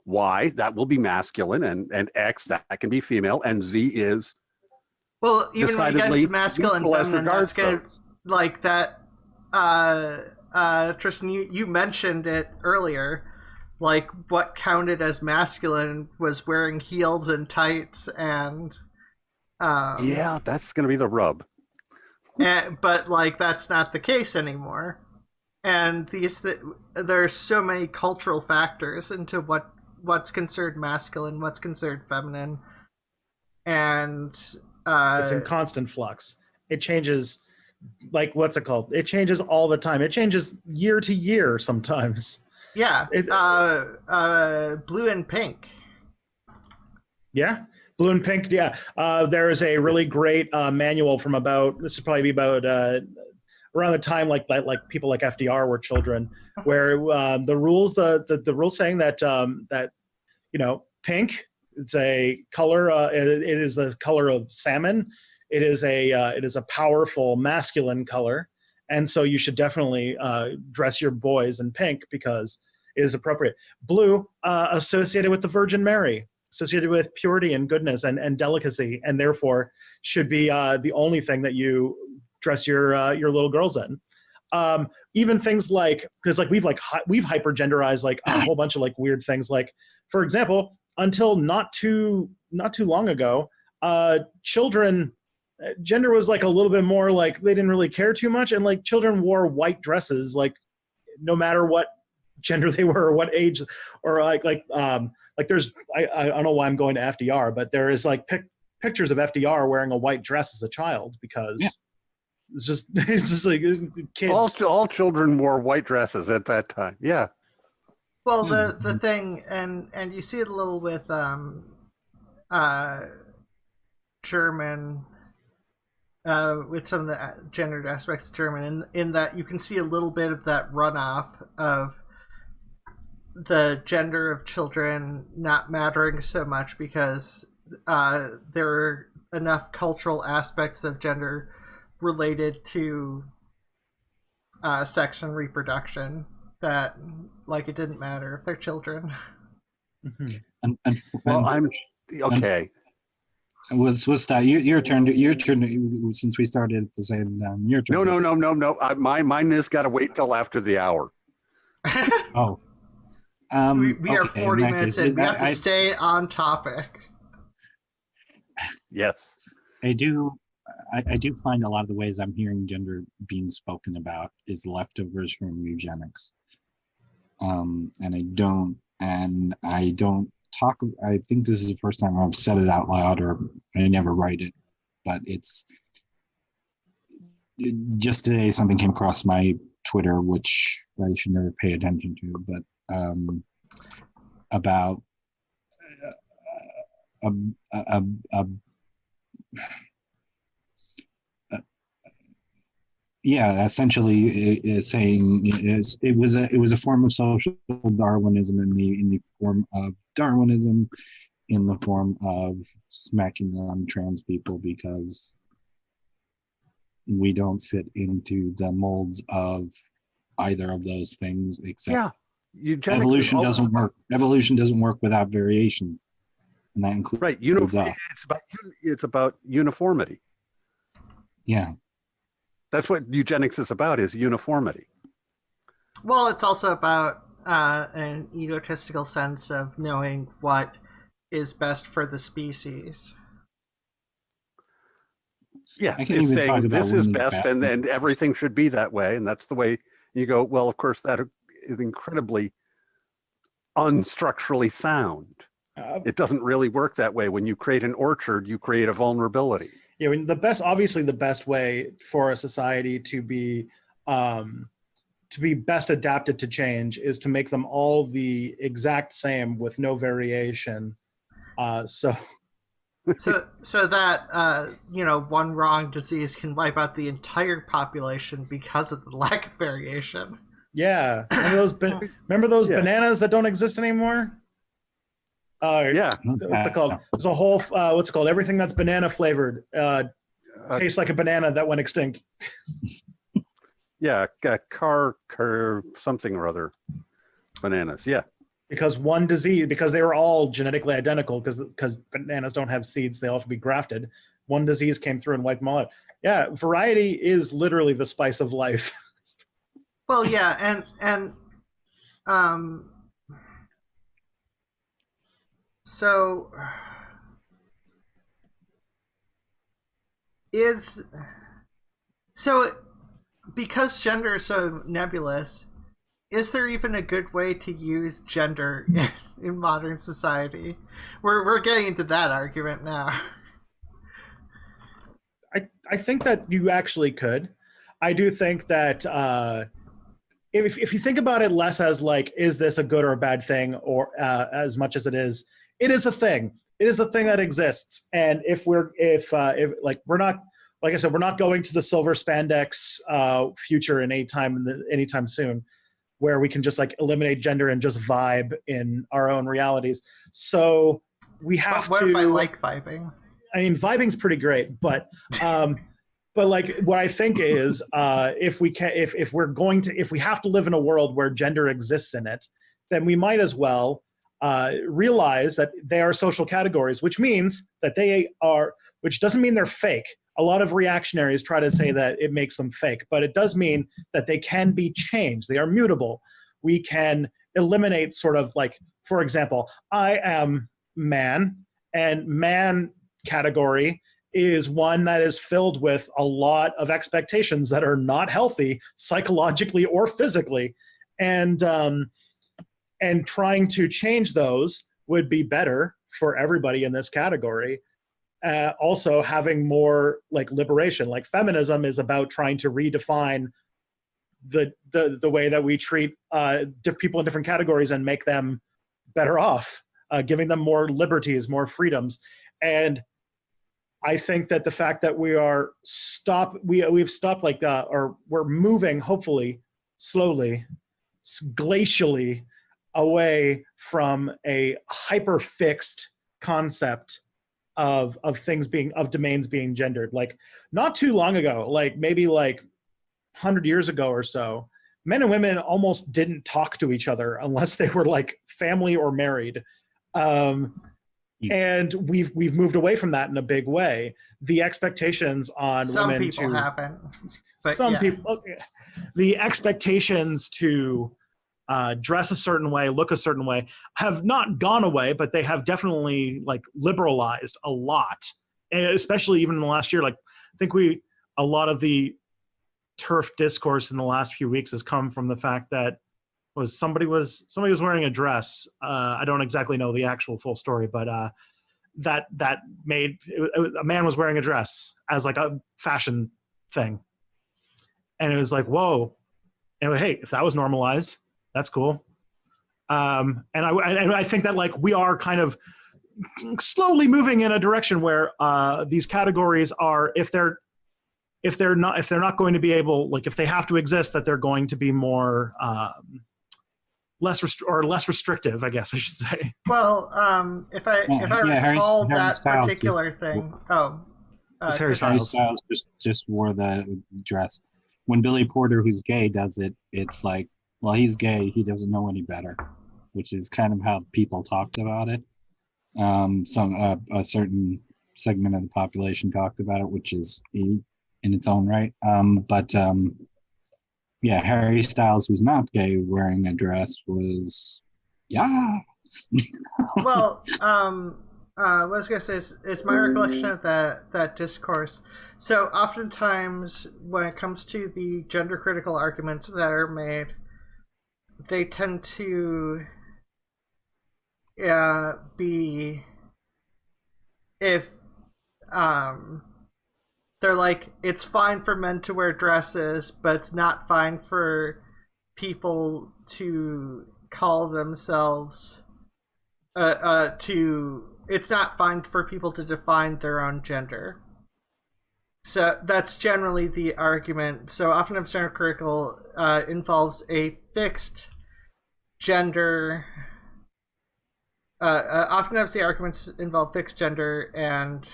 Y, that will be masculine, and X, that can be female, and Z is even when you get into masculine and feminine, that's good. Like that, Tristan, you mentioned it earlier. Like what counted as masculine was wearing heels and tights, and yeah, that's going to be the rub. But like that's not the case anymore. And there's so many cultural factors into what's considered masculine, what's considered feminine, and it's in constant flux. It changes, like what's it called? It changes all the time. It changes year to year sometimes. Yeah, blue and pink. Yeah, blue and pink. Yeah, there is a really great manual from this would probably be about. Around the time like people like FDR were children, where the rules saying that pink, it's a color, it is the color of salmon, it is a powerful masculine color, and so you should definitely dress your boys in pink because it is appropriate. Blue, associated with the Virgin Mary, associated with purity and goodness and delicacy, and therefore should be the only thing that you dress your little girls in. Even things like, because like we've hypergenderized like a whole bunch of like weird things. Like, for example, until not too long ago, children, gender was like a little bit more like they didn't really care too much, and like children wore white dresses like no matter what gender they were or what age, or like there's I don't know why I'm going to FDR, but there is like pictures of FDR wearing a white dress as a child because. Yeah. It's just like kids. All children wore white dresses at that time. Yeah. Well, the thing, and you see it a little with German, with some of the gendered aspects of German, in that you can see a little bit of that runoff of the gender of children not mattering so much because there are enough cultural aspects of gender related to sex and reproduction that, like, it didn't matter if they're children. Well, I'm okay. What's that? Your turn. Your turn. Since we started at the same time, your turn. No. Mine has got to wait till after the hour. Oh. We are 40 minutes in. We have to stay on topic. Yes. I do find a lot of the ways I'm hearing gender being spoken about is leftovers from eugenics. And I don't talk. I think this is the first time I've said it out loud, or I never write it, but just today something came across my Twitter, which I should never pay attention to, but about essentially saying it was a form of social Darwinism in the form of Darwinism, in the form of smacking on trans people because we don't fit into the molds of either of those things, except evolution doesn't work. Evolution doesn't work without variations, and that includes It's about uniformity. Yeah. That's what eugenics is about, is uniformity. Well, it's also about an egotistical sense of knowing what is best for the species. Yeah, it's saying this is best and everything should be that way, and that's the way you go, well, of course, that is incredibly unstructurally sound. It doesn't really work that way. When you create an orchard, you create a vulnerability. Yeah, I mean, obviously the best way for a society to be best adapted to change is to make them all the exact same with no variation. So that one wrong disease can wipe out the entire population because of the lack of variation. Yeah, remember those bananas that don't exist anymore? What's it called? There's a whole what's it called? Everything that's banana flavored tastes like a banana that went extinct. Yeah, car something or other bananas. Yeah, because they were all genetically identical because bananas don't have seeds, they all have to be grafted. One disease came through and wiped them all out. Yeah, variety is literally the spice of life. Well, yeah, and so because gender is so nebulous, is there even a good way to use gender in modern society? We're getting into that argument now. I think that you actually could. I do think that if you think about it less as like, is this a good or a bad thing, or as much as it is a thing. It is a thing that exists, and if we're not, like I said, we're not going to the silver spandex future in anytime soon, where we can just like eliminate gender and just vibe in our own realities. So we have what if I like vibing? I mean, vibing's pretty great, but like what I think is if we have to live in a world where gender exists in it, then we might as well realize that they are social categories, which means that which doesn't mean they're fake. A lot of reactionaries try to say that it makes them fake, but it does mean that they can be changed. They are mutable. We can eliminate sort of like, for example, I am man, and man category is one that is filled with a lot of expectations that are not healthy psychologically or physically. And trying to change those would be better for everybody in this category. Also having more like liberation, like feminism is about trying to redefine the way that we treat people in different categories and make them better off, giving them more liberties, more freedoms. And I think that the fact that we've stopped like that, or we're moving, hopefully, slowly, glacially away from a hyper-fixed concept of domains being gendered. Like, not too long ago, like maybe like 100 years ago or so, men and women almost didn't talk to each other unless they were like family or married. And we've moved away from that in a big way. The expectations on women people haven't. But some yeah. people, the expectations to dress a certain way, look a certain way, have not gone away, but they have definitely like liberalized a lot, and especially even in the last year. Like, I think a lot of the turf discourse in the last few weeks has come from the fact that somebody was wearing a dress. I don't exactly know the actual full story, but that made a man was wearing a dress as like a fashion thing, and it was like, whoa. And hey, if that was normalized, that's cool. And I think that like we are kind of slowly moving in a direction where these categories are, if they're not going to be able, like if they have to exist, that they're going to be more less restrictive, I guess I should say. Well, if I recall that Styles particular thing. Harry Harry Styles just wore the dress. When Billy Porter, who's gay, does it, it's like, well, he's gay, he doesn't know any better, which is kind of how people talked about it. A certain segment of the population talked about it, which is in its own right. Yeah, Harry Styles, who's not gay, wearing a dress was, yeah. Well, what I was gonna say is my recollection of that discourse. So oftentimes, when it comes to the gender critical arguments that are made, they tend to be, if they're like, it's fine for men to wear dresses, but it's not fine for people to call themselves it's not fine for people to define their own gender. So that's generally the argument. So oftentimes gender critical involves a fixed gender. Oftentimes the arguments involve fixed gender, and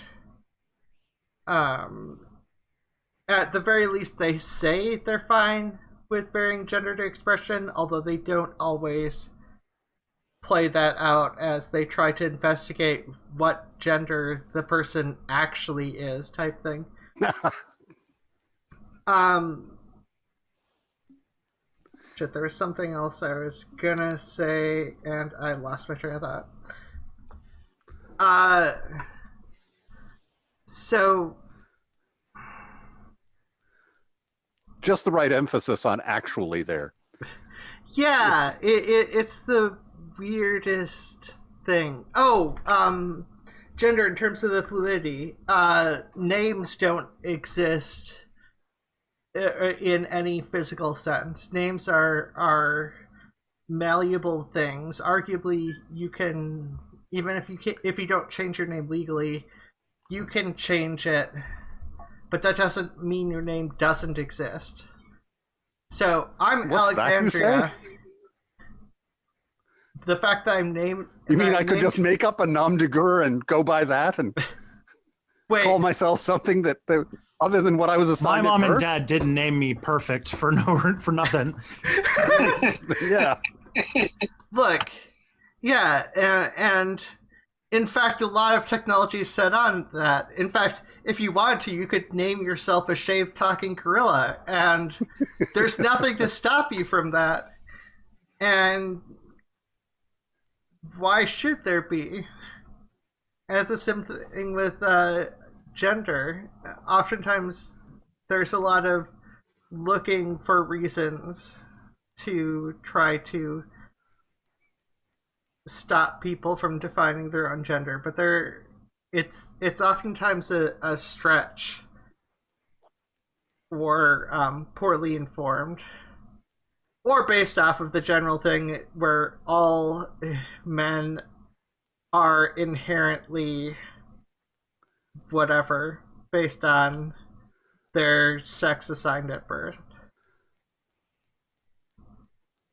at the very least they say they're fine with varying gendered expression, although they don't always play that out as they try to investigate what gender the person actually is, type thing. Shit, there was something else I was gonna say and I lost my train of thought. So just the right emphasis on actually there. Yeah, it's the weirdest thing. Gender in terms of the fluidity. Names don't exist in any physical sense. Names are malleable things. Arguably, you can, even if you don't change your name legally, you can change it, but that doesn't mean your name doesn't exist. So I'm What's Alexandria. The fact that I'm named... You mean I could just make up a nom de guerre and go by that and call myself something that other than what I was assigned? My mom and dad didn't name me Perfect for nothing. Yeah. Look, yeah, and in fact, a lot of technology is set on that. In fact, if you wanted to, you could name yourself a shaved talking gorilla, and there's nothing to stop you from that. And why should there be? And it's the same thing with gender. Oftentimes, there's a lot of looking for reasons to try to stop people from defining their own gender, but it's oftentimes a stretch or poorly informed. or based off of the general thing where all men are inherently whatever based on their sex assigned at birth.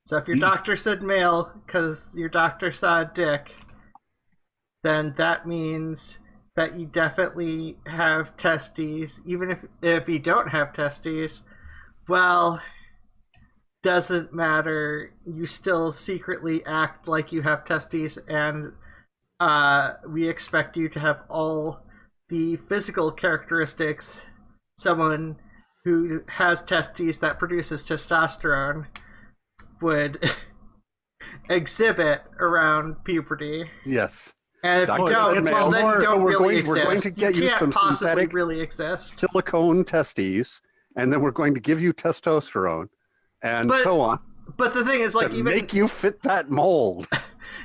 So if your doctor said male because your doctor saw a dick, then that means that you definitely have testes. Even if you don't have testes, well, doesn't matter. You still secretly act like you have testes, and we expect you to have all the physical characteristics someone who has testes that produces testosterone would exhibit around puberty. Yes. And if you don't, well, then you don't really exist. We're going to get you some possibly really exist. Silicone testes, and then we're going to give you testosterone, and so on. But the thing is, like, even make you fit that mold.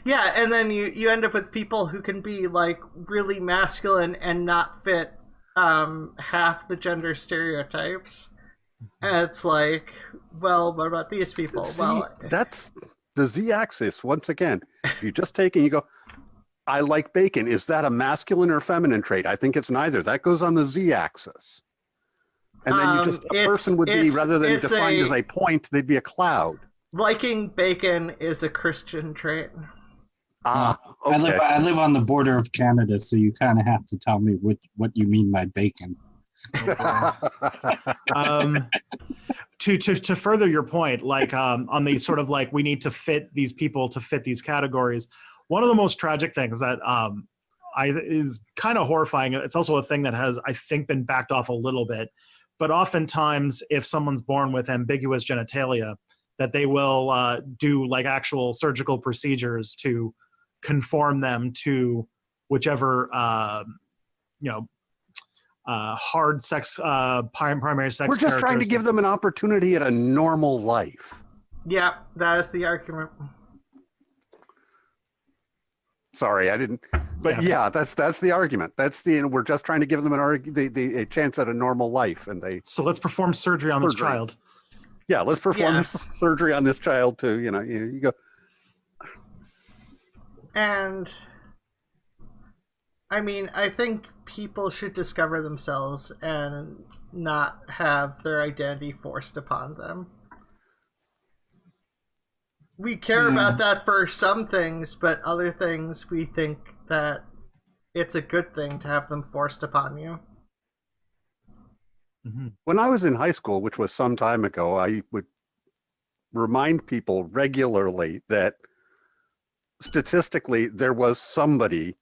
Yeah, and then you end up with people who can be like really masculine and not fit half the gender stereotypes. And it's like, well, what about these people? Well, that's the Z-axis once again. If you just take and you go, I like bacon. Is that a masculine or feminine trait? I think it's neither. That goes on the Z-axis. And then you just a person would be, rather than defined as a point, they'd be a cloud. Liking bacon is a Christian trait. Okay. I live on the border of Canada, so you kind of have to tell me what you mean by bacon. To further your point, like on the sort of like we need to fit these people to fit these categories. One of the most tragic things that is kind of horrifying. It's also a thing that has, I think, been backed off a little bit. But oftentimes, if someone's born with ambiguous genitalia, that they will do like actual surgical procedures to conform them to whichever hard sex primary sex. We're just trying to give them an opportunity at a normal life. Yeah, that is the argument. Sorry, I didn't. But yeah, that's the argument. We're just trying to give them a chance at a normal life, and they. So let's perform surgery on this child. Yeah, let's perform surgery on this child too. You go. And I mean, I think people should discover themselves and not have their identity forced upon them. We care about that for some things, but other things we think that it's a good thing to have them forced upon you. When I was in high school, which was some time ago, I would remind people regularly that statistically there was somebody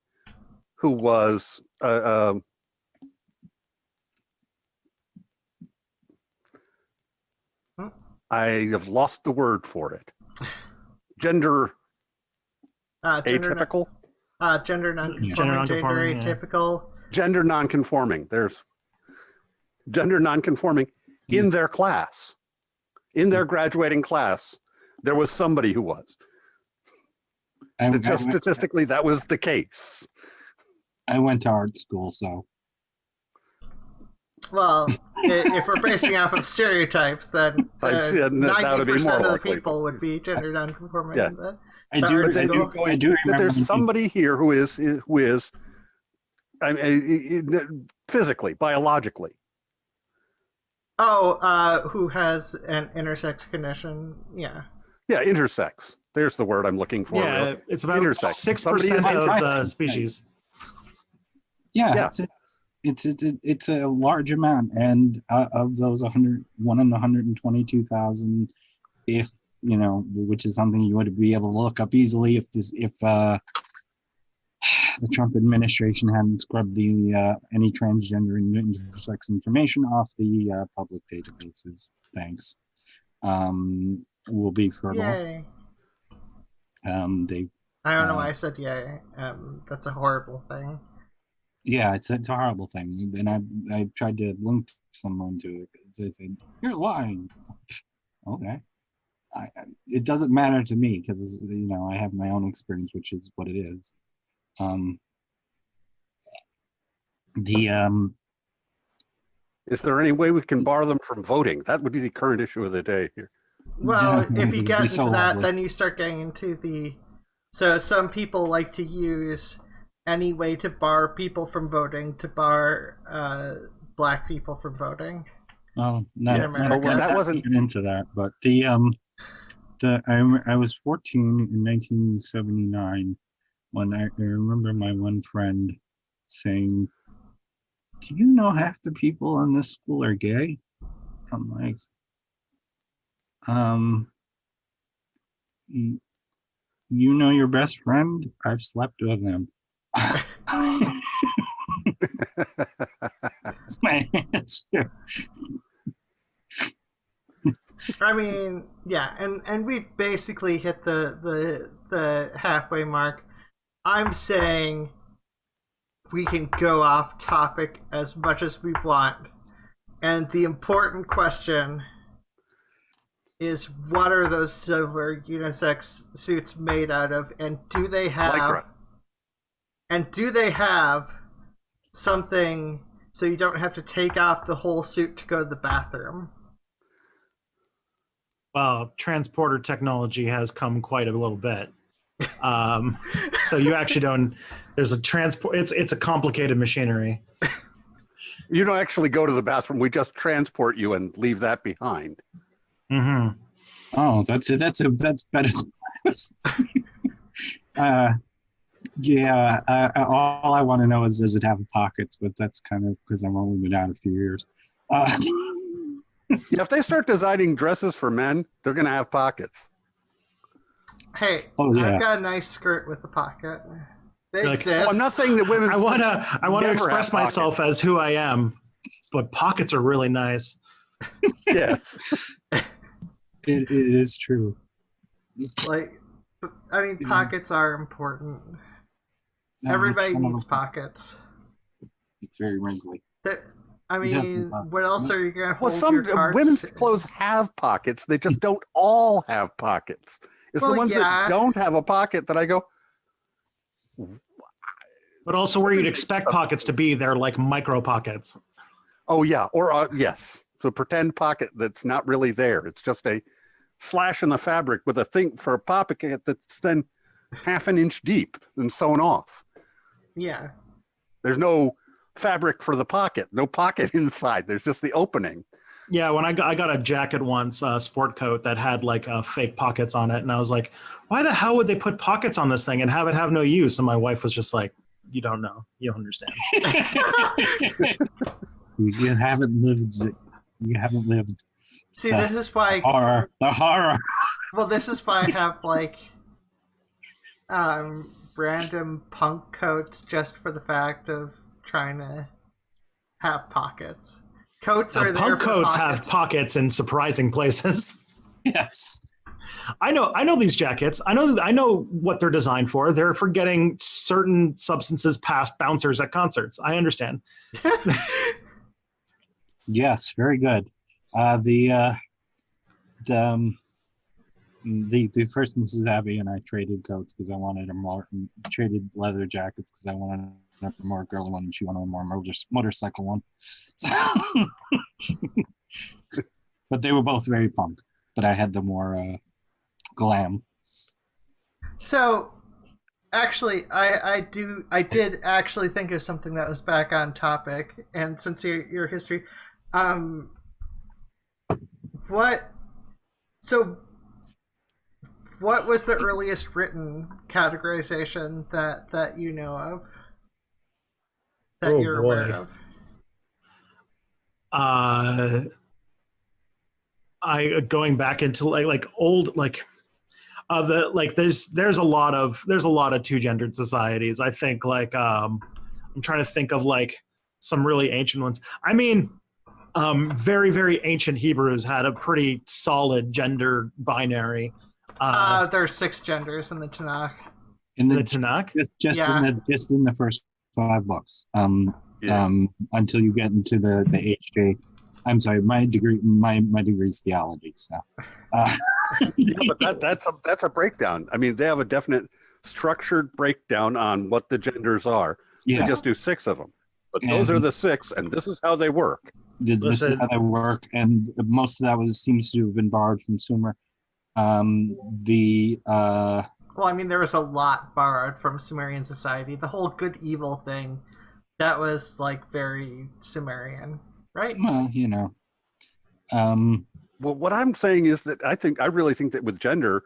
who was I have lost the word for it. Gender atypical? Gender non-conforming, gender atypical. Gender non-conforming. There's gender non-conforming in their class. In their graduating class, there was somebody who was. Statistically, that was the case. I went to art school, so. Well, if we're basing off of stereotypes, then 90% of the people would be gender non-conforming. Yeah. I do remember that there's somebody here who is I mean, physically, biologically. Oh, who has an intersex condition? Yeah. Yeah, intersex. There's the word I'm looking for. Yeah, it's about 6% of the species. Yeah. It's a large amount, and of those 1 in 122,000, if which is something you would be able to look up easily if the Trump administration hadn't scrubbed any transgender and intersex information off the public databases. Thanks. Will be fertile. Yay. I don't know why I said yay. That's a horrible thing. Yeah, it's a horrible thing, and I tried to link someone to it. They said you're lying. Okay, it doesn't matter to me because I have my own experience, which is what it is. Is there any way we can bar them from voting? That would be the current issue of the day here. Well, if you It'd get be into so that, lovely. then you start getting into the. So some people like to use any way to bar people from voting to bar black people from voting. Oh, In America. Well, that wasn't. get into that, but I was 14 in 1979 when I remember my one friend saying, "Do you know half the people in this school are gay?" I'm like, you know your best friend? I've slept with them. That's my answer. I mean, yeah, and we've basically hit the halfway mark. I'm saying we can go off topic as much as we want. And the important question is, what are those silver unisex suits made out of, and do they have Lycra. and do they have something so you don't have to take off the whole suit to go to the bathroom? Well, transporter technology has come quite a little bit. So you actually don't. There's a transport. It's a complicated machinery. You don't actually go to the bathroom. We just transport you and leave that behind. Mm-hmm. Oh, that's it. That's better. Yeah. All I want to know is, does it have pockets? But that's kind of because I've only been out a few years. Yeah, if they start designing dresses for men, they're going to have pockets. Hey, Oh, yeah. I've got a nice skirt with a pocket. They Like, exist. Oh, I'm not saying that women. I wanna Never express have myself as who I am, but pockets are really nice. Yes. It is true. Like, I mean, pockets are important. Everybody needs pockets. It's very wrinkly. I He does mean, need pockets. what else are you gonna hold Well, some your cards women's to? clothes have pockets. They just don't all have pockets. It's Well, the ones yeah. that don't have a pocket that I go, But also where you'd expect pockets to be, they're like micro pockets. oh, yeah. Or, yes. So pretend pocket that's not really there. It's just a slash in the fabric with a thing for a pocket that's then half an inch deep and sewn off. Yeah. There's no fabric for the pocket, no pocket inside. There's just the opening. Yeah, when I got a jacket once, a sport coat that had like fake pockets on it, and I was like, why the hell would they put pockets on this thing and have it have no use? And my wife was just like, you don't know, you don't understand. You haven't lived. You haven't lived. See, this is why. Horror. The horror. Well, this is why I have like random punk coats just for the fact of trying to have pockets. Coats are there Punk for coats pockets. have pockets in surprising places. Yes. I know these jackets. I know what they're designed for. They're for getting certain substances past bouncers at concerts. I understand. Yes. Very good. The first Mrs. Abbey and I traded coats because I wanted traded leather jackets because I wanted a more girly one and she wanted a more motorcycle one. So, but they were both very punk. But I had the more glam. So, actually, I did actually think of something that was back on topic, and since your history, what was the earliest written categorization that you know of? That Oh, you're boy. aware of? I going back into like old there's a lot of two-gendered societies. I think I'm trying to think of like some really ancient ones. I mean, very, very ancient Hebrews had a pretty solid gender binary. There's 6 genders in the Tanakh. In The Tanakh? just Yeah. in the first 5 books. Until you get into the HJ. I'm sorry, my degree is theology. So, Yeah, but that's a breakdown. I mean, they have a definite structured breakdown on what the genders are. yeah, They just do 6 of them. But those are the 6, and this is how they work. this is how they work, and most of that seems to have been borrowed from Sumer. The Well, I mean, there was a lot borrowed from Sumerian society. The whole good evil thing, that was like very Sumerian, right? well, Well, what I'm saying is that I really think that with gender,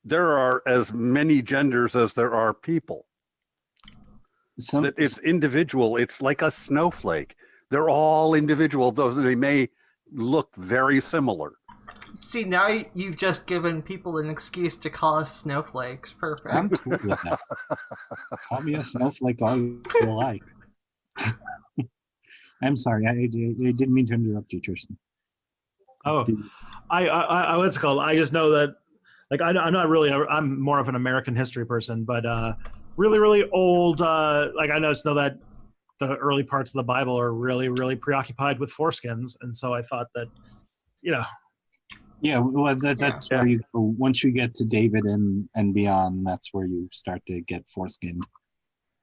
there are as many genders as there are people. That it's individual. It's like a snowflake. They're all individual, though they may look very similar. See, now you've just given people an excuse to call us snowflakes. Perfect. I'm cool with that. Call me a snowflake all you like. I'm sorry, I didn't mean to interrupt you, Tristan. Oh, I what's it called? I just know that, like, I'm not really. I'm more of an American history person, but really, really old. Like, I just know that the early parts of the Bible are really, really preoccupied with foreskins, and so I thought that, Yeah, well, that's where you go. Once you get to David and beyond, that's where you start to get foreskin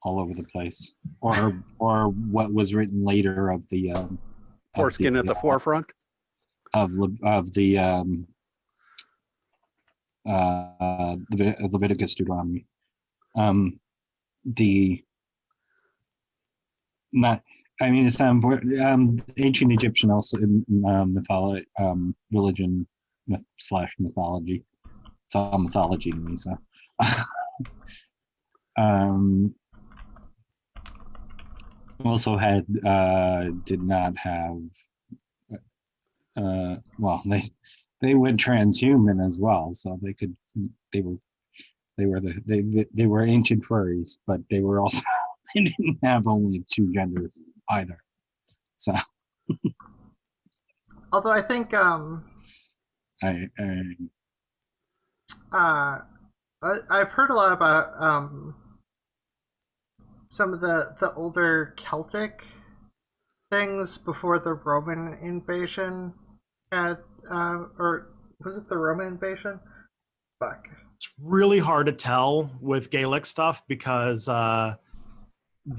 all over the place, or what was written later of the Foreskin at the forefront of the Leviticus, Deuteronomy. It's ancient Egyptian also mythology, religion / mythology. It's all mythology to me. So, also had did not have. Well, they went transhuman as well, so they were ancient furries, but they were also they didn't have only two genders either. So, although I think I've heard a lot about some of the older Celtic things before the Roman invasion had, or was it the Roman invasion? Fuck. it's really hard to tell with Gaelic stuff because the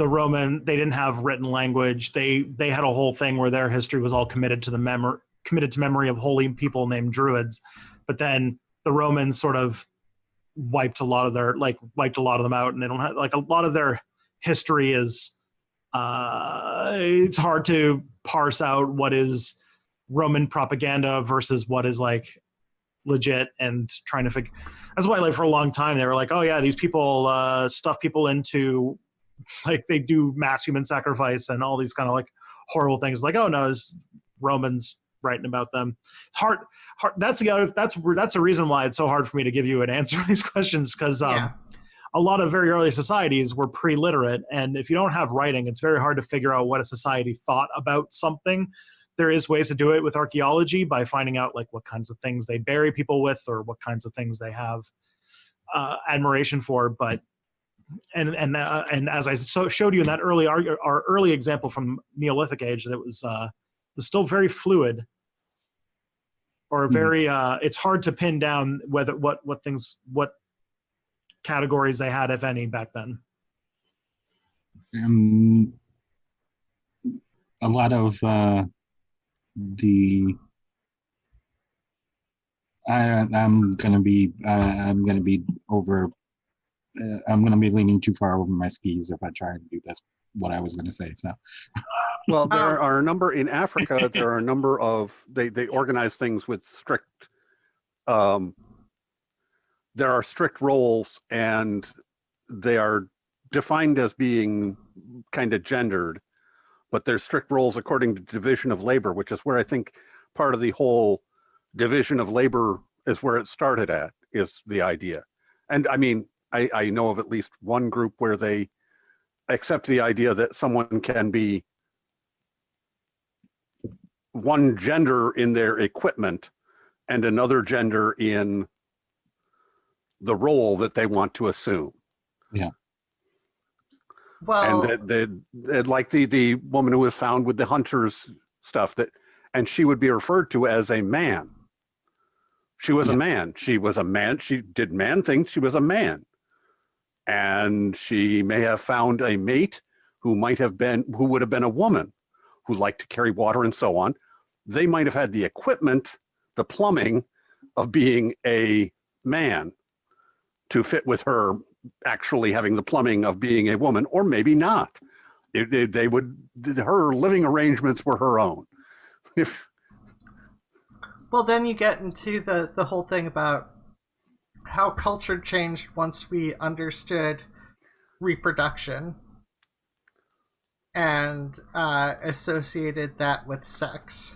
Roman, they didn't have written language. They had a whole thing where their history was all committed to memory of holy people named Druids, but then the Romans sort of wiped a lot of them out, and they don't have, like, a lot of their history is it's hard to parse out what is Roman propaganda versus what is like legit, and trying to figure. That's why, like, for a long time they were like, oh yeah, these people stuff people into, like, they do mass human sacrifice and all these kind of like horrible things. Like, oh no, it's Romans writing about them. It's hard. That's the reason why it's so hard for me to give you an answer to these questions, because a lot of very early societies were pre-literate, and if you don't have writing, it's very hard to figure out what a society thought about something. There is ways to do it with archaeology by finding out, like, what kinds of things they bury people with, or what kinds of things they have admiration for. But and as I showed you in that our early example from Neolithic age, that it was still very fluid, or very it's hard to pin down whether what categories they had, if any, back then. A lot of I'm gonna be leaning too far over my skis if I try and do this. What I was gonna say. So, well, there are a number in Africa. There are a number of they organize things with strict. There are strict roles, and they are defined as being kind of gendered, but there's strict roles according to division of labor, which is where I think part of the whole division of labor is where it started at, is the idea. And I mean, I know of at least one group where they accept the idea that someone can be one gender in their equipment and another gender in the role that they want to assume. Yeah. Well, and that like the woman who was found with the hunters stuff, and she would be referred to as a man. She was a man. She was a man. She did man things. She was a man. And she may have found a mate who would have been a woman who liked to carry water and so on. They might have had the equipment, the plumbing, of being a man to fit with her actually having the plumbing of being a woman, or maybe not. Her living arrangements were her own. Well, then you get into the whole thing about how culture changed once we understood reproduction and associated that with sex.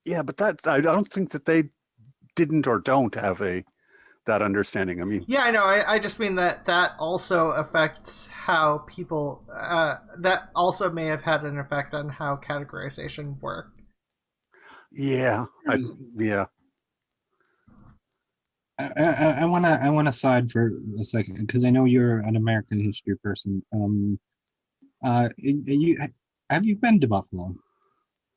Yeah, but I don't think that they didn't or don't have that understanding. I mean, yeah, I know. I just mean that also affects how people. That also may have had an effect on how categorization worked. Yeah, yeah. I want to side for a second because I know you're an American history person. Have you been to Buffalo?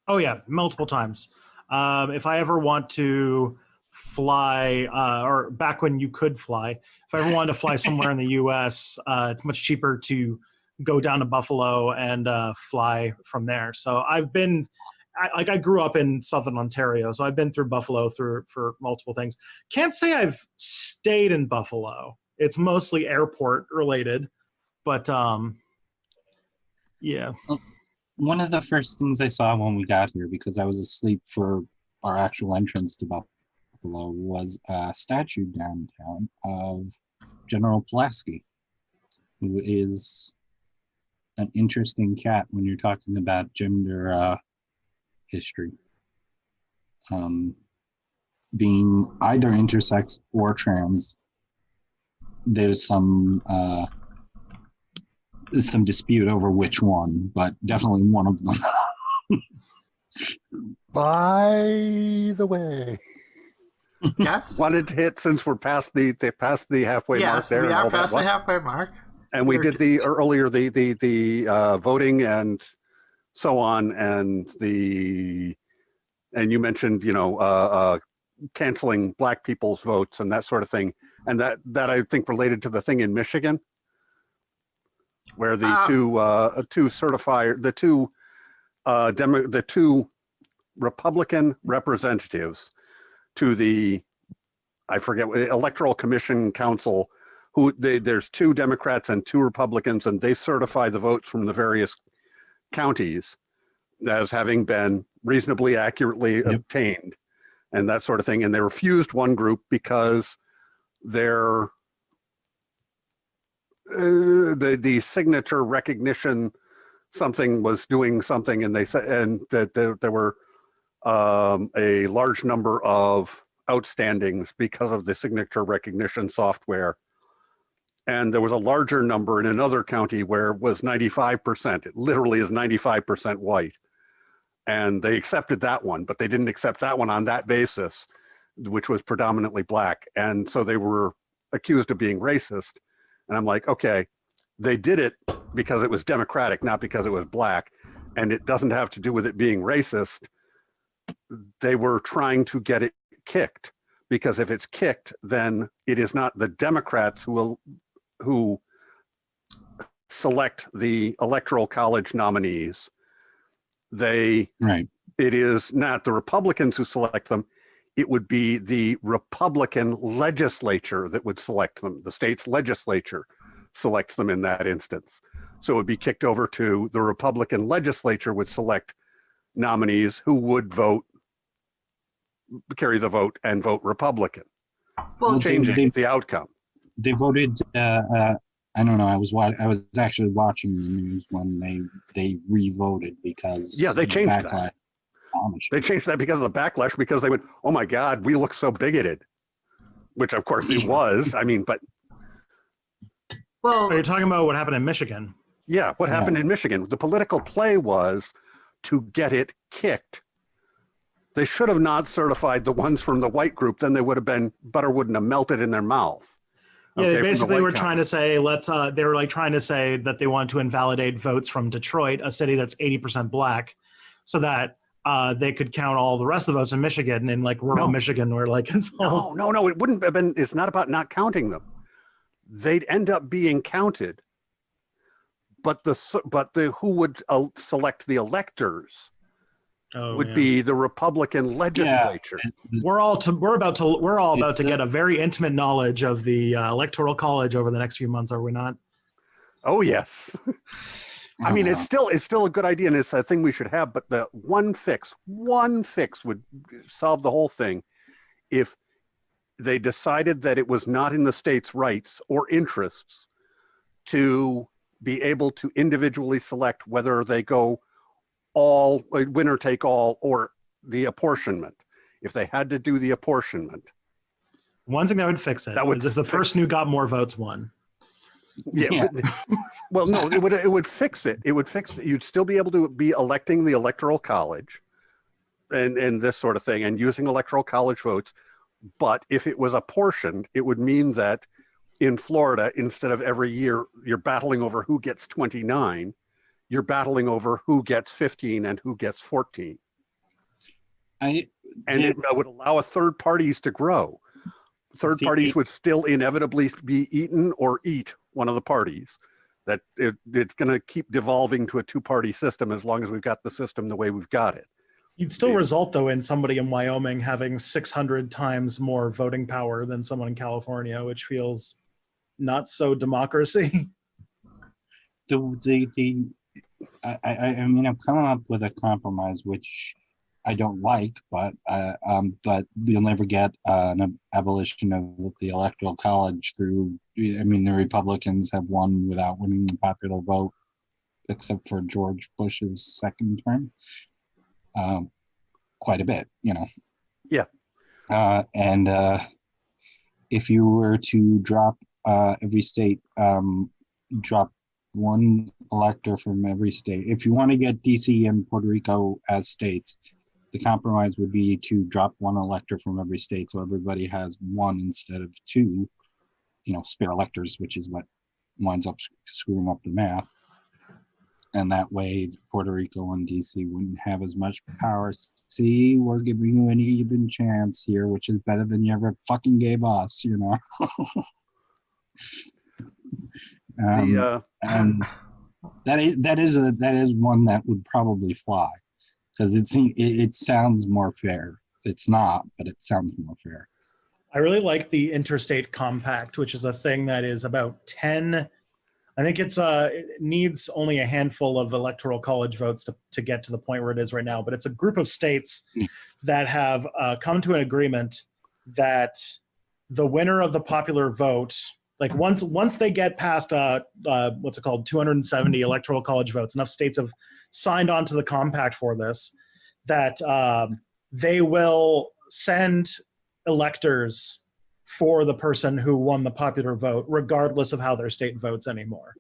Oh yeah, multiple times. If I ever want to fly, or back when you could fly, if I ever wanted to fly somewhere in the U.S., it's much cheaper to go down to Buffalo and fly from there. So I've been, I grew up in Southern Ontario, so I've been through Buffalo for multiple things. Can't say I've stayed in Buffalo. It's mostly airport related, but yeah. One of the first things I saw when we got here, because I was asleep for our actual entrance to Buffalo, was a statue downtown of General Pulaski, who is an interesting cat when you're talking about gender history. Being either intersex or trans, there's some dispute over which one, but definitely one of them. By the way, Yes. wanted to hit, since we're past the halfway mark Yes, there. we and are all past that, the halfway mark. and we did the earlier the voting and so on, and you mentioned canceling black people's votes and that sort of thing, and that I think related to the thing in Michigan, where the two Republican representatives to the, I forget, Electoral Commission Council, there's two Democrats and two Republicans, and they certify the votes from the various counties as having been reasonably accurately obtained and that sort of thing. And they refused one group because their the signature recognition something was doing something, and they said, and that there were a large number of outstandings because of the signature recognition software. And there was a larger number in another county where it was 95%. It literally is 95% white. And they accepted that one, but they didn't accept that one on that basis, which was predominantly black. And so they were accused of being racist. And I'm like, okay, they did it because it was Democratic, not because it was black. And it doesn't have to do with it being racist. They were trying to get it kicked, because if it's kicked, then it is not the Democrats who select the Electoral College nominees. It is not the Republicans who select them. It would be the Republican legislature that would select them. The state's legislature selects them in that instance. So it would be kicked over to the Republican legislature would select nominees who would carry the vote and vote Republican. Well, changing the outcome. They voted. I don't know. I was actually watching the news when they re-voted because they changed that. They changed that because of the backlash, because they went, "Oh my God, we look so bigoted," which of course it was. I mean, but well, you're talking about what happened in Michigan. Yeah, what happened in Michigan? The political play was to get it kicked. They should have not certified the ones from the white group. Then butter wouldn't have melted in their mouth. Yeah, they basically were trying to say, they were like trying to say that they want to invalidate votes from Detroit, a city that's 80% black, so that they could count all the rest of the votes in Michigan, and like rural Michigan, where like it's all... No, it wouldn't have been. It's not about not counting them. They'd end up being counted, but who would select the electors would be the Republican legislature. We're all about It's, to get a very intimate knowledge of the Electoral College over the next few months, are we not? Oh yes. I mean, it's still a good idea, and it's a thing we should have. But the one fix would solve the whole thing if they decided that it was not in the state's rights or interests to be able to individually select whether they go all winner take all or the apportionment. If they had to do the apportionment, one thing that would fix it is if the person who got more votes won. Yeah. Well, no, it would fix it. It would fix it. You'd still be able to be electing the Electoral College and this sort of thing and using Electoral College votes. But if it was apportioned, it would mean that in Florida, instead of every year you're battling over who gets 29, you're battling over who gets 15 and who gets 14. It would allow third parties to grow. Third parties would still inevitably be eaten or eat one of the parties. That it's going to keep devolving to a two-party system as long as we've got the system the way we've got it. You'd still result, though, in somebody in Wyoming having 600 times more voting power than someone in California, which feels not so democracy. I mean, I've come up with a compromise, which I don't like, but you'll never get an abolition of the Electoral College through. I mean, the Republicans have won without winning the popular vote, except for George Bush's second term, quite a bit, you know. Yeah. And if you were to drop every state, drop one elector from every state. If you want to get DC and Puerto Rico as states, the compromise would be to drop one elector from every state, so everybody has one instead of two, you know, spare electors, which is what winds up screwing up the math. And that way, Puerto Rico and DC wouldn't have as much power. See, we're giving you an even chance here, which is better than you ever fucking gave us, you know. And that is one that would probably fly, because it sounds more fair. It's not, but it sounds more fair. I really like the Interstate Compact, which is a thing that is about 10. I think it needs only a handful of Electoral College votes to get to the point where it is right now. But it's a group of states that have come to an agreement that the winner of the popular vote, like once they get past what's it called, 270 Electoral College votes, enough states have signed on to the compact for this, that they will send electors for the person who won the popular vote, regardless of how their state votes anymore.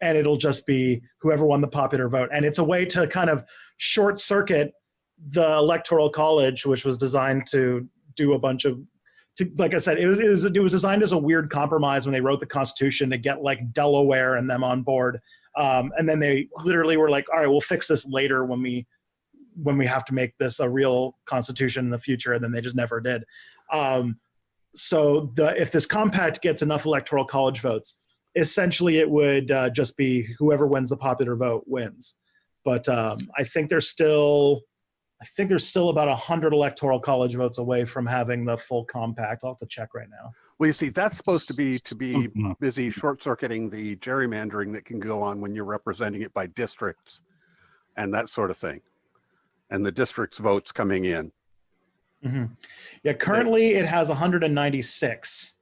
And it'll just be whoever won the popular vote. And it's a way to kind of short circuit the Electoral College, which was designed to do a bunch of, like I said, it was designed as a weird compromise when they wrote the Constitution to get like Delaware and them on board. And then they literally were like, all right, we'll fix this later when we have to make this a real constitution in the future. And then they just never did. So if this compact gets enough Electoral College votes, essentially it would just be whoever wins the popular vote wins. But I think there's still about 100 Electoral College votes away from having the full compact. I'll have to check right now. Well, you see, that's supposed to be busy short-circuiting the gerrymandering that can go on when you're representing it by districts and that sort of thing, and the district's votes coming in. Mm-hmm. Yeah, currently it has 196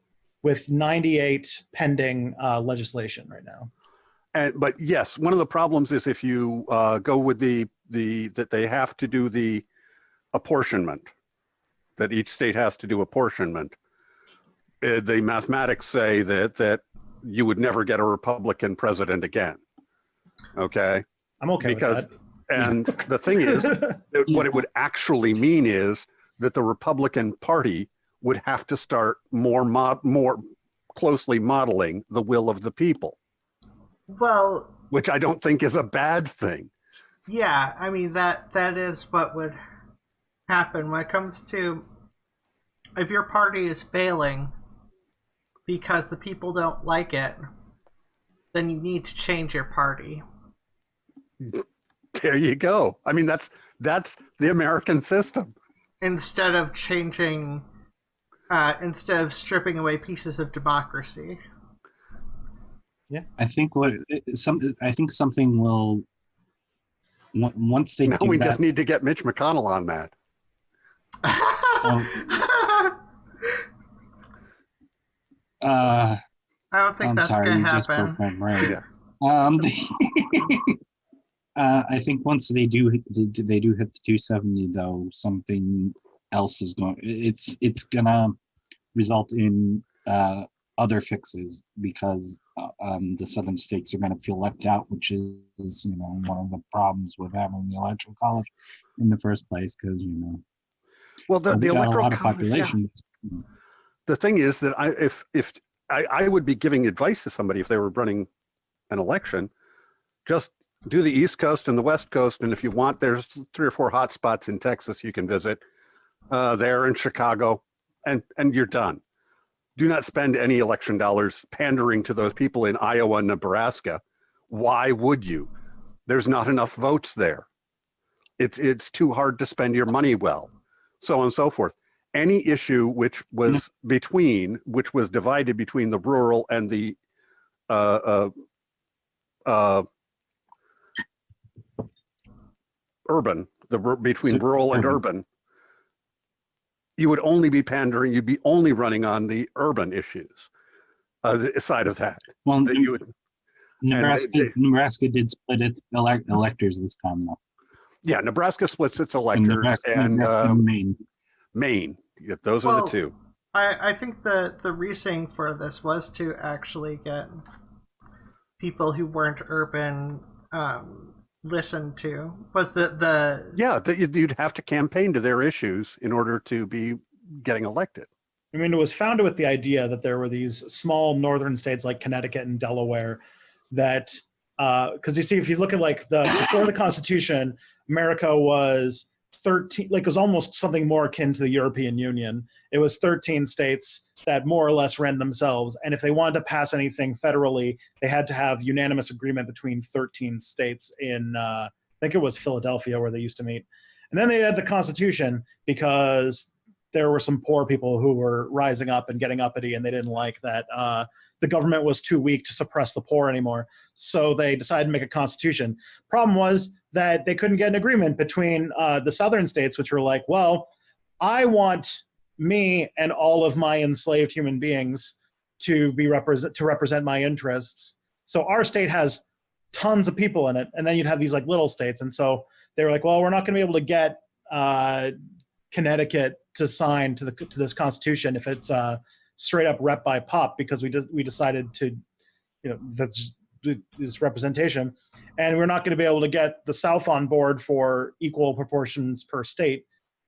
with 98 pending legislation right now. But yes, one of the problems is if you go with that they have to do the apportionment, that each state has to do apportionment. The mathematics say that you would never get a Republican president again. Okay, I'm okay with that. And the thing is, what it would actually mean is that the Republican Party would have to start more closely modeling the will of the people. Well, which I don't think is a bad thing. Yeah, I mean that is what would happen when it comes to if your party is failing because the people don't like it, then you need to change your party. There you go. I mean, that's the American system. Instead of changing, instead of stripping away pieces of democracy. I think something will once they Now do we that. just need to get Mitch McConnell on that. I don't think I'm that's sorry, going you to just happen. broke my brain. Yeah. I think once they do hit the 270, though, something else is going. It's gonna result in other fixes because the southern states are going to feel left out, which is one of the problems with having the electoral college in the first place, because Well, the we got a electoral lot of college, population. yeah. The thing is that if I would be giving advice to somebody if they were running an election, just do the East Coast and the West Coast, and if you want, there's 3 or 4 hot spots in Texas you can visit, there in Chicago, and you're done. Do not spend any election dollars pandering to those people in Iowa and Nebraska. Why would you? There's not enough votes there. It's too hard to spend your money well, so on and so forth. Any issue which was divided between the rural and the urban, between rural and urban, you would only be pandering. You'd be only running on the urban issues, the side of that. Well, that you would, Nebraska did split its electors this time, though. Yeah, Nebraska splits its electors, and Maine. Yeah, those are the two. I think the reasoning for this was to actually get people who weren't urban listened to. Was you'd have to campaign to their issues in order to be getting elected. I mean, it was founded with the idea that there were these small northern states like Connecticut and Delaware that, because you see, if you look at like before the Constitution, America was 13, like it was almost something more akin to the European Union. It was 13 states that more or less ran themselves. And if they wanted to pass anything federally, they had to have unanimous agreement between 13 states in, I think it was Philadelphia where they used to meet. And then they had the Constitution because there were some poor people who were rising up and getting uppity, and they didn't like that the government was too weak to suppress the poor anymore. So they decided to make a constitution. Problem was that they couldn't get an agreement between the southern states, which were like, well, I want me and all of my enslaved human beings to represent my interests. So our state has tons of people in it, and then you'd have these like little states. And so they were like, well, we're not going to be able to get Connecticut to sign to this constitution if it's straight up rep by pop, because we decided to, that's this representation, and we're not going to be able to get the South on board for equal proportions per state,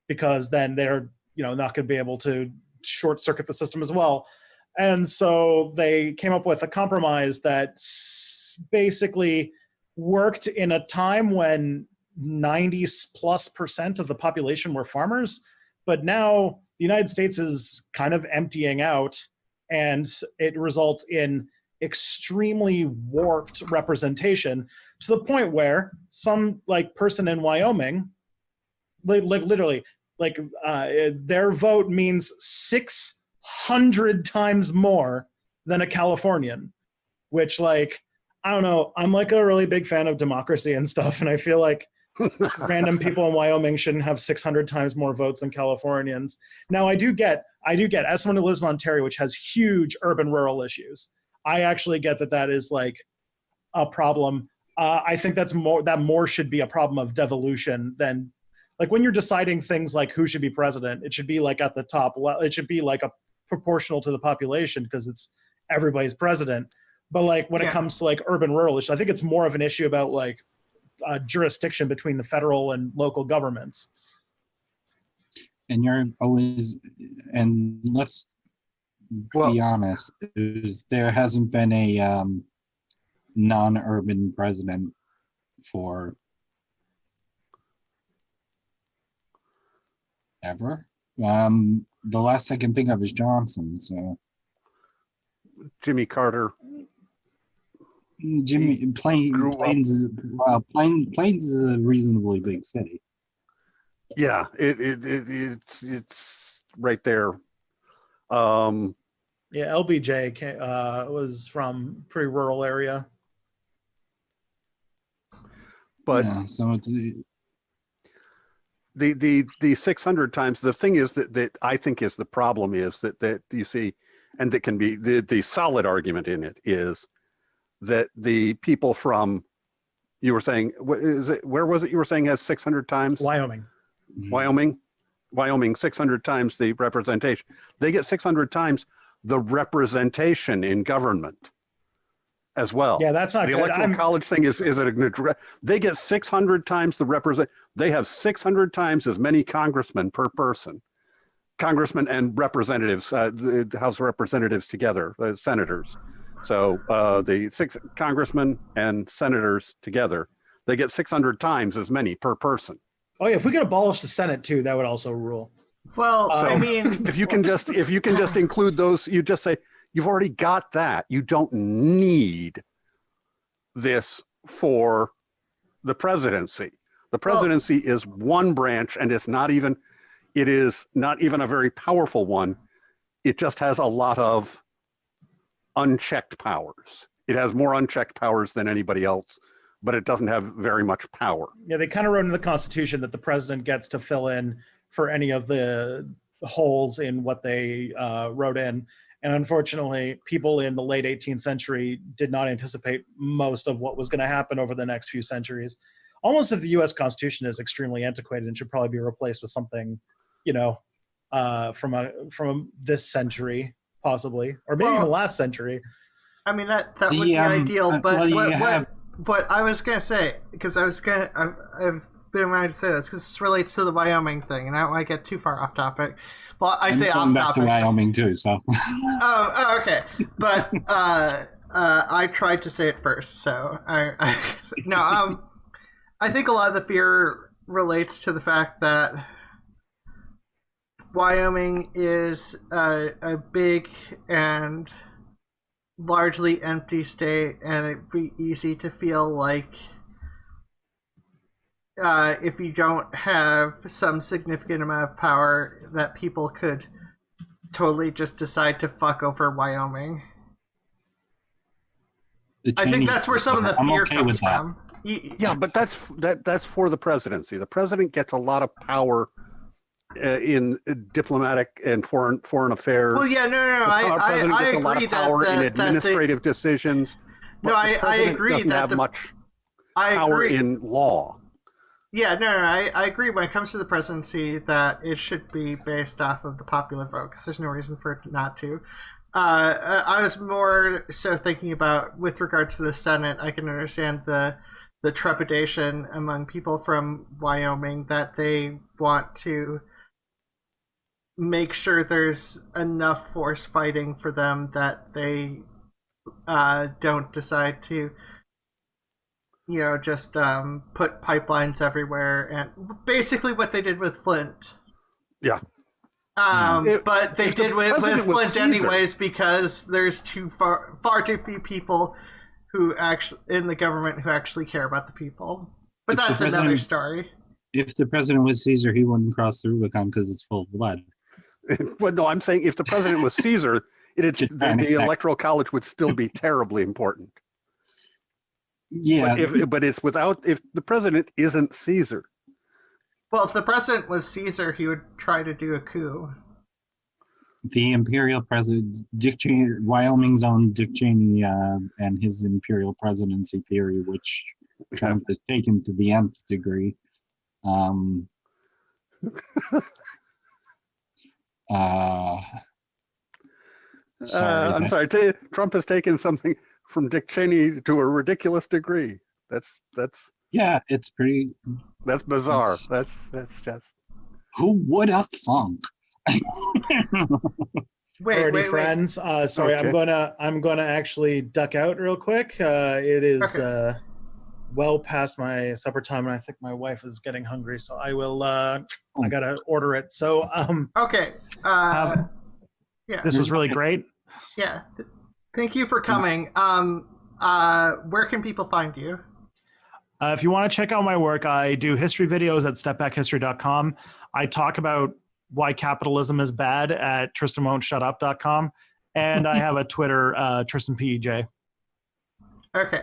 because then they're not going to be able to short circuit the system as well. And so they came up with a compromise that basically worked in a time when 90+% of the population were farmers, but now the United States is kind of emptying out, and it results in extremely warped representation to the point where some person in Wyoming, literally, their vote means 600 times more than a Californian, which I don't know. I'm a really big fan of democracy and stuff, and I feel like random people in Wyoming shouldn't have 600 times more votes than Californians. Now, I do get, as someone who lives in Ontario, which has huge urban-rural issues, I actually get that is a problem. I think that more should be a problem of devolution than, when you're deciding things like who should be president, it should be at the top. It should be a proportional to the population, because it's everybody's president. But when it comes to urban-rural issues, I think it's more of an issue about jurisdiction between the federal and local governments. And let's be honest, there hasn't been a non-urban president for ever. The last I can think of is Johnson. So Jimmy Carter. Jimmy, Plains is a reasonably big city. Yeah, it's right there. Yeah, LBJ was from pretty rural area. But yeah, so it's the 600 times, the thing is that I think is the problem is that you see, and that can be the solid argument in it is that the people from, you were saying, where was it you were saying has 600 times? Wyoming. Wyoming 600 times the representation. They get 600 times the representation in government as well. Yeah, that's not the good. electoral college thing is they get 600 times the they have 600 times as many congressmen per person, congressmen and representatives, House of Representatives together, senators. So the 6 congressmen and senators together, they get 600 times as many per person. Oh yeah, if we could abolish the Senate too, that would also rule. Well, So I mean, if you can just include those, you just say you've already got that. You don't need this for the presidency. The presidency is one branch, and it is not even a very powerful one. It just has a lot of unchecked powers. It has more unchecked powers than anybody else, but it doesn't have very much power. Yeah, they kind of wrote in the Constitution that the president gets to fill in for any of the holes in what they wrote in. And unfortunately, people in the late 18th century did not anticipate most of what was going to happen over the next few centuries. Almost if the U.S. Constitution is extremely antiquated and should probably be replaced with something, from this century, possibly, or maybe even last century. I mean, that would be ideal, but what I was going to say, because I've been wanting to say this, because this relates to the Wyoming thing, and I don't want to get too far off topic. Well, I say off back topic. to Wyoming too, so. Oh, okay. But I tried to say it first, so I think a lot of the fear relates to the fact that Wyoming is a big and largely empty state, and it'd be easy to feel like if you don't have some significant amount of power, that people could totally just decide to fuck over Wyoming. I think that's where some of the fear comes from. Yeah, but that's for the presidency. The president gets a lot of power in diplomatic and foreign affairs. Well, yeah, no. I agree a lot of power in administrative decisions. No, I agree doesn't have much power in law. Yeah, no, I agree when it comes to the presidency that it should be based off of the popular vote, because there's no reason for it not to. I was more so thinking about, with regards to the Senate, I can understand the trepidation among people from Wyoming that they want to make sure there's enough force fighting for them that they don't decide to just put pipelines everywhere, and basically what they did with Flint. Yeah. But they did with Flint anyways, because there's far too few people who actually in the government who actually care about the people. But that's another story. If the president was Caesar, he wouldn't cross the Rubicon because it's full of blood. Well, no, I'm saying if the president was Caesar, the electoral college would still be terribly important. Yeah, but it's if the president isn't Caesar. Well, if the president was Caesar, he would try to do a coup. The imperial president, Dick Cheney, Wyoming's own Dick Cheney, and his imperial presidency theory, which Trump has taken to the nth degree. I'm sorry. Trump has taken something from Dick Cheney to a ridiculous degree. That's yeah, it's pretty. That's bizarre. That's just. Who would have thunk? Wait, friends. Sorry, okay. I'm gonna actually duck out real quick. It is well past my supper time, and I think my wife is getting hungry, so I will. I gotta order it. So okay. Yeah. This was really great. Yeah. Thank you for coming. where can people find you? If you want to check out my work, I do history videos at stepbackhistory.com. I talk about why capitalism is bad at tristanwon'tshutup.com. And I have a Twitter, TristanPEJ. Okay.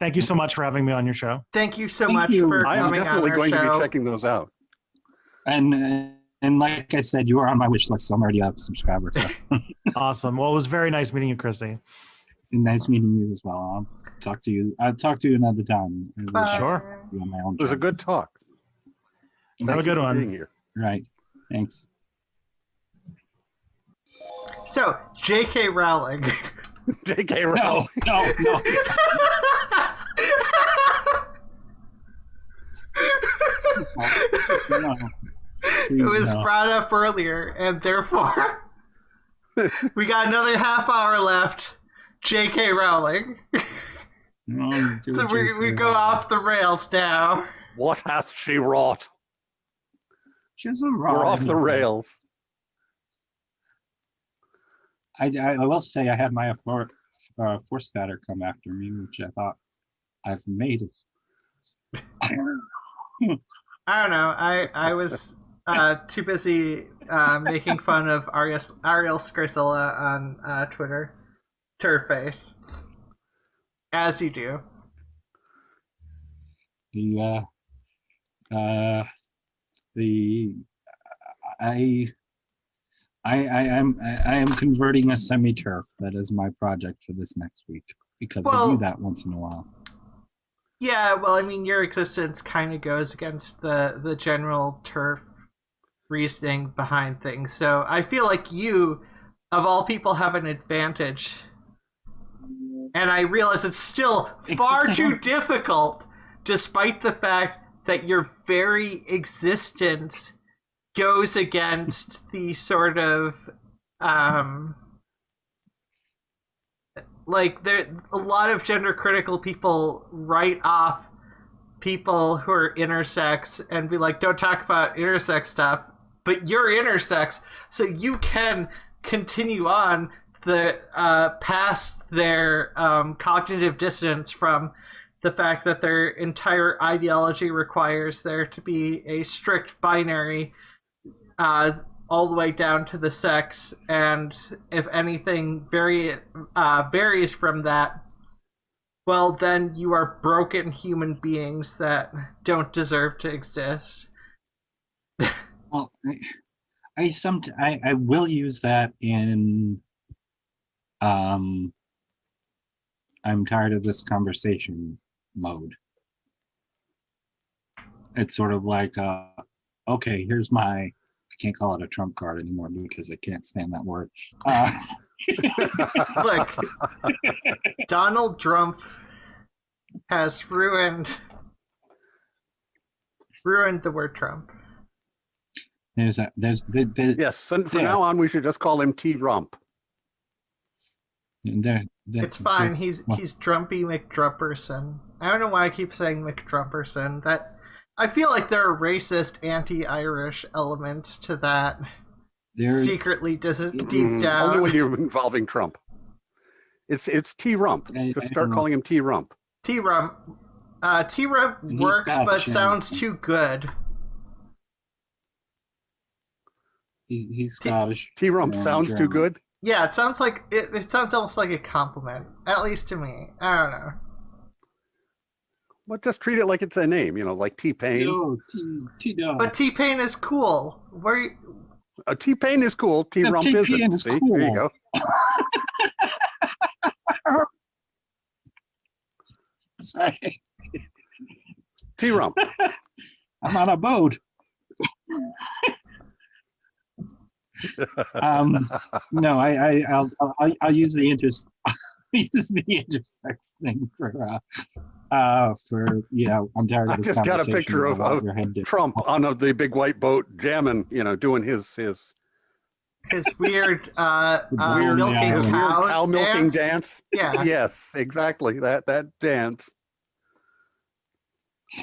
Thank you so much for having me on your show. Thank you so Thank much you. for I am coming on definitely our going to show. be checking those out. And like I said, you are on my wish list, so I'm already a subscriber. So. Awesome. Well, it was very nice meeting you, Christy. Nice meeting you as well. I'll talk to you another time. Bye. Sure. Be on my own It was a channel. good talk. Have a Thank good you for one. being here. Right. Thanks. So, J.K. Rowling. J.K. Rowling. No. No. It was No. brought up earlier, and therefore, we got another half hour left. J.K. Rowling. No, do So it, we JK. go off the rails now. What hath she wrought? She's a We're off the rails. I will say I had my force statter come after me, which I thought I've made it. I don't know. I was too busy making fun of Ariel Scarsilla on Twitter. Turface. As you do. I am converting a semi-turf. That is my project for this next week because I do that once in a while. Yeah, well, I mean, your existence kind of goes against the general turf reasoning behind things. So I feel like you, of all people, have an advantage. And I realize it's still far too difficult, despite the fact that your very existence goes against the sort of like there a lot of gender critical people write off people who are intersex and be like, don't talk about intersex stuff, but you're intersex, so you can continue on the past their cognitive dissonance from the fact that their entire ideology requires there to be a strict binary all the way down to the sex, and if anything varies from that, well, then you are broken human beings that don't deserve to exist. Well, I will use that in I'm tired of this conversation mode. It's sort of like okay, here's my, I can't call it a trump card anymore because I can't stand that word. Look, Donald Trump has ruined the word Trump. There's Yes, and from now on, we should just call him T-Rump. It's fine. He's Drumpy McDrumperson. I don't know why I keep saying McDrumperson. That I feel like there are racist anti-Irish elements to that. Secretly deep down. Only when you're involving Trump. It's T-Rump. Just start calling him T-Rump. T-Rump. T-Rump works, but sounds too good. He's Scottish. T-Rump sounds German. too good. Yeah, it sounds like it sounds almost like a compliment, at least to me. I don't know. Well, just treat it like it's a name, like T-Pain. Yo, T-Dog. But T-Pain is cool. T-Pain is cool. T-Rump T-Pain isn't. is See? cool. There you go. Sorry. T-Rump. I'm on a boat. No, I'll use the intersex thing for I'm tired of I this just got a conversation picture of about your head dip. Trump on the big white boat jamming, doing his weird Weird milking weird cows cow milking dance. Yeah. Yes, exactly. That dance.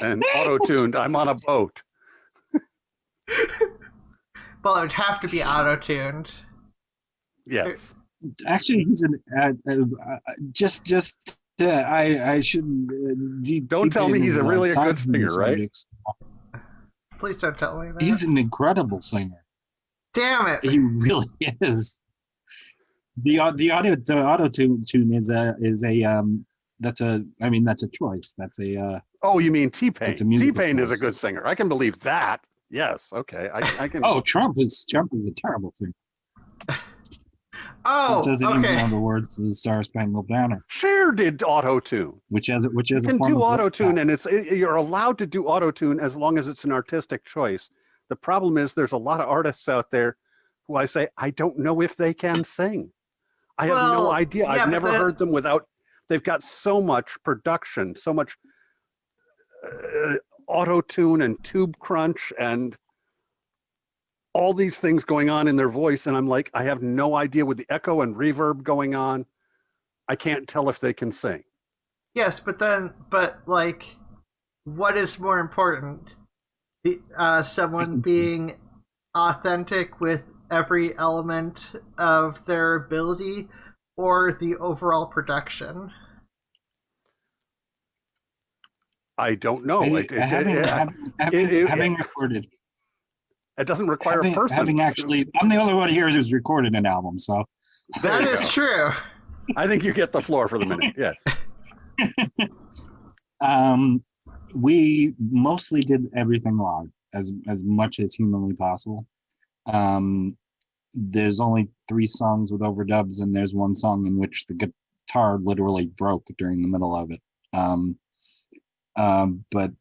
And auto-tuned, I'm on a boat. Well, it would have to be auto-tuned. Yes. Actually, he's just I should. Don't tell me he's really a good singer, right? Please don't tell me that. He's an incredible singer. Damn it! He really is. The auto tune is that's a choice. That's a Oh, you mean T-Pain? it's a musical T-Pain is a choice. good singer. I can believe that. Yes. Okay. I can. Oh, Trump is a terrible singer. Oh, Doesn't even okay. know the words to the Star Spangled Banner, Cher did auto-tune. which is You a can form do of auto-tune, rap. and you're allowed to do auto-tune as long as it's an artistic choice. The problem is there's a lot of artists out there who I say, I don't know if they can sing. I have no Well, idea. yeah, I've but never heard them without, they've got so much production, so much auto-tune and tube crunch and all these things going on in their voice. And I'm like, I have no idea with the echo and reverb going on. I can't tell if they can sing. Yes, but like, what is more important? Someone being authentic with every element of their ability, or the overall production? I don't know. Having recorded, it doesn't require a person. having actually, I'm the only one here who's recorded an album, so That is true. I think you get the floor for the minute. Yes. We mostly did everything live as much as humanly possible. There's only 3 songs with overdubs, and there's 1 song in which the guitar literally broke during the middle of it. But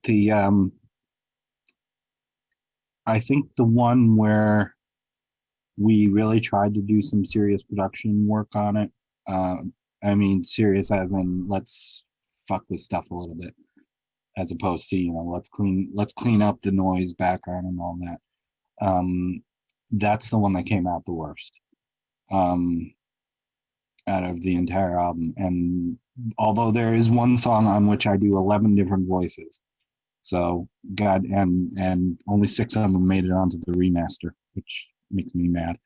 I think the one where we really tried to do some serious production work on it, I mean serious as in let's fuck with stuff a little bit, as opposed to, let's clean up the noise background and all that. That's the one that came out the worst out of the entire album. And although there is 1 song on which I do 11 different voices, so God, and only 6 of them made it onto the remaster, which makes me mad.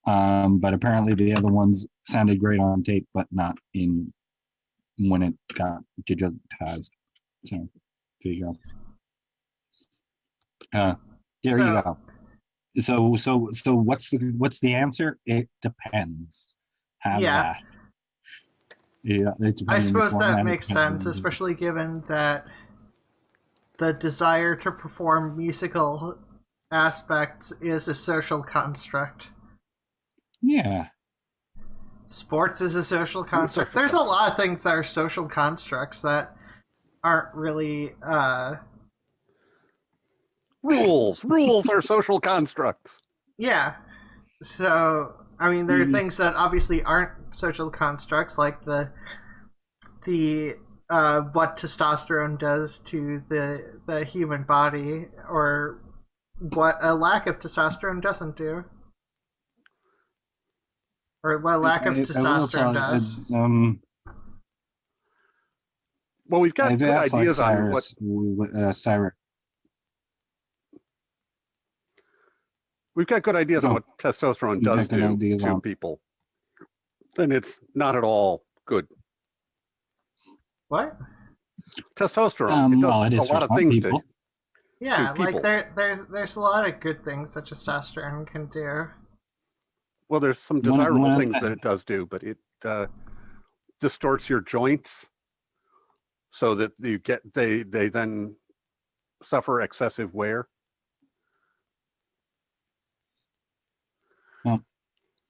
But apparently the other ones sounded great on tape, but not in when it got digitized. So there you go. There you go. So what's the answer? It depends. Yeah. Yeah, I suppose that makes sense, especially given that the desire to perform musical aspects is a social construct. Yeah. Sports is a social construct. There's a lot of things that are social constructs that aren't really Rules are social constructs. Yeah. So, I mean, there are things that obviously aren't social constructs, like the what testosterone does to the human body, or what a lack of testosterone doesn't do, or what a lack of testosterone does. Well, we've got good ideas on what Cyrus. We've got good ideas on what testosterone does do to people. Then it's not at all good. What? Testosterone. It does a lot of things to Yeah, people. like there's a lot of good things that testosterone can do. Well, there's some desirable things that it does do, but it distorts your joints so that they then suffer excessive wear.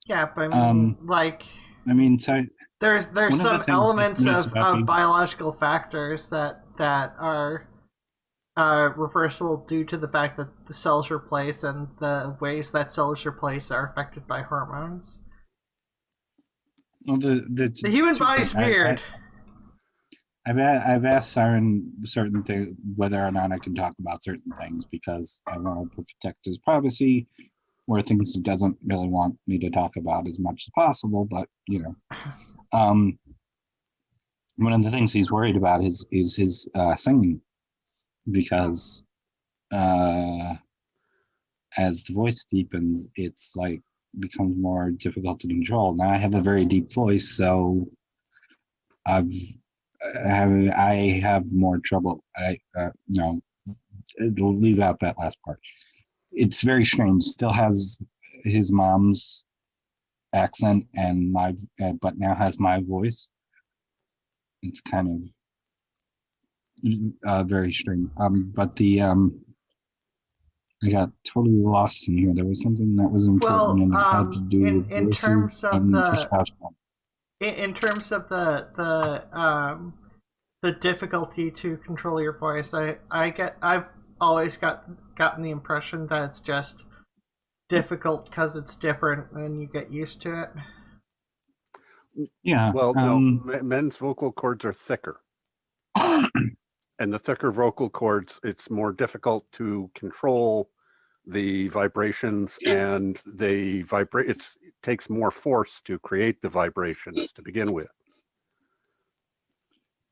Yeah, but I mean, there's some elements of biological factors that are reversible due to the fact that the cells replace, and the ways that cells replace are affected by hormones. Well, the human body's weird. I've asked Siren certain things, whether or not I can talk about certain things, because I want to protect his privacy, or things he doesn't really want me to talk about as much as possible. But one of the things he's worried about is his singing, because as the voice deepens, it's like becomes more difficult to control. Now I have a very deep voice, so I've I have more trouble. No, leave out that last part. It's very strange. Still has his mom's accent and but now has my voice. It's kind of very strange. But I got totally lost in here. There was something that was important and it had to do with in voices terms of and the testosterone. in terms of the difficulty to control your voice, I've always gotten the impression that it's just difficult because it's different and you get used to it. Yeah. Well, no, men's vocal cords are thicker. And the thicker vocal cords, it's more difficult to control the vibrations, and it takes more force to create the vibrations to begin with.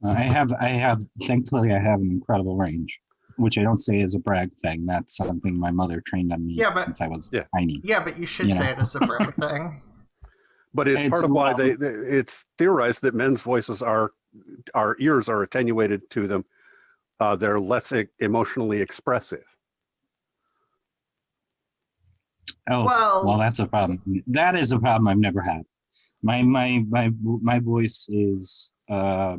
Thankfully I have an incredible range, which I don't say is a brag thing. That's something my mother trained on me since I was tiny. Yeah, but you should say it as a brag thing. But it's part of why it's theorized that men's voices our ears are attenuated to them. They're less emotionally expressive. Oh, well, that's a problem. That is a problem I've never had. My voice is not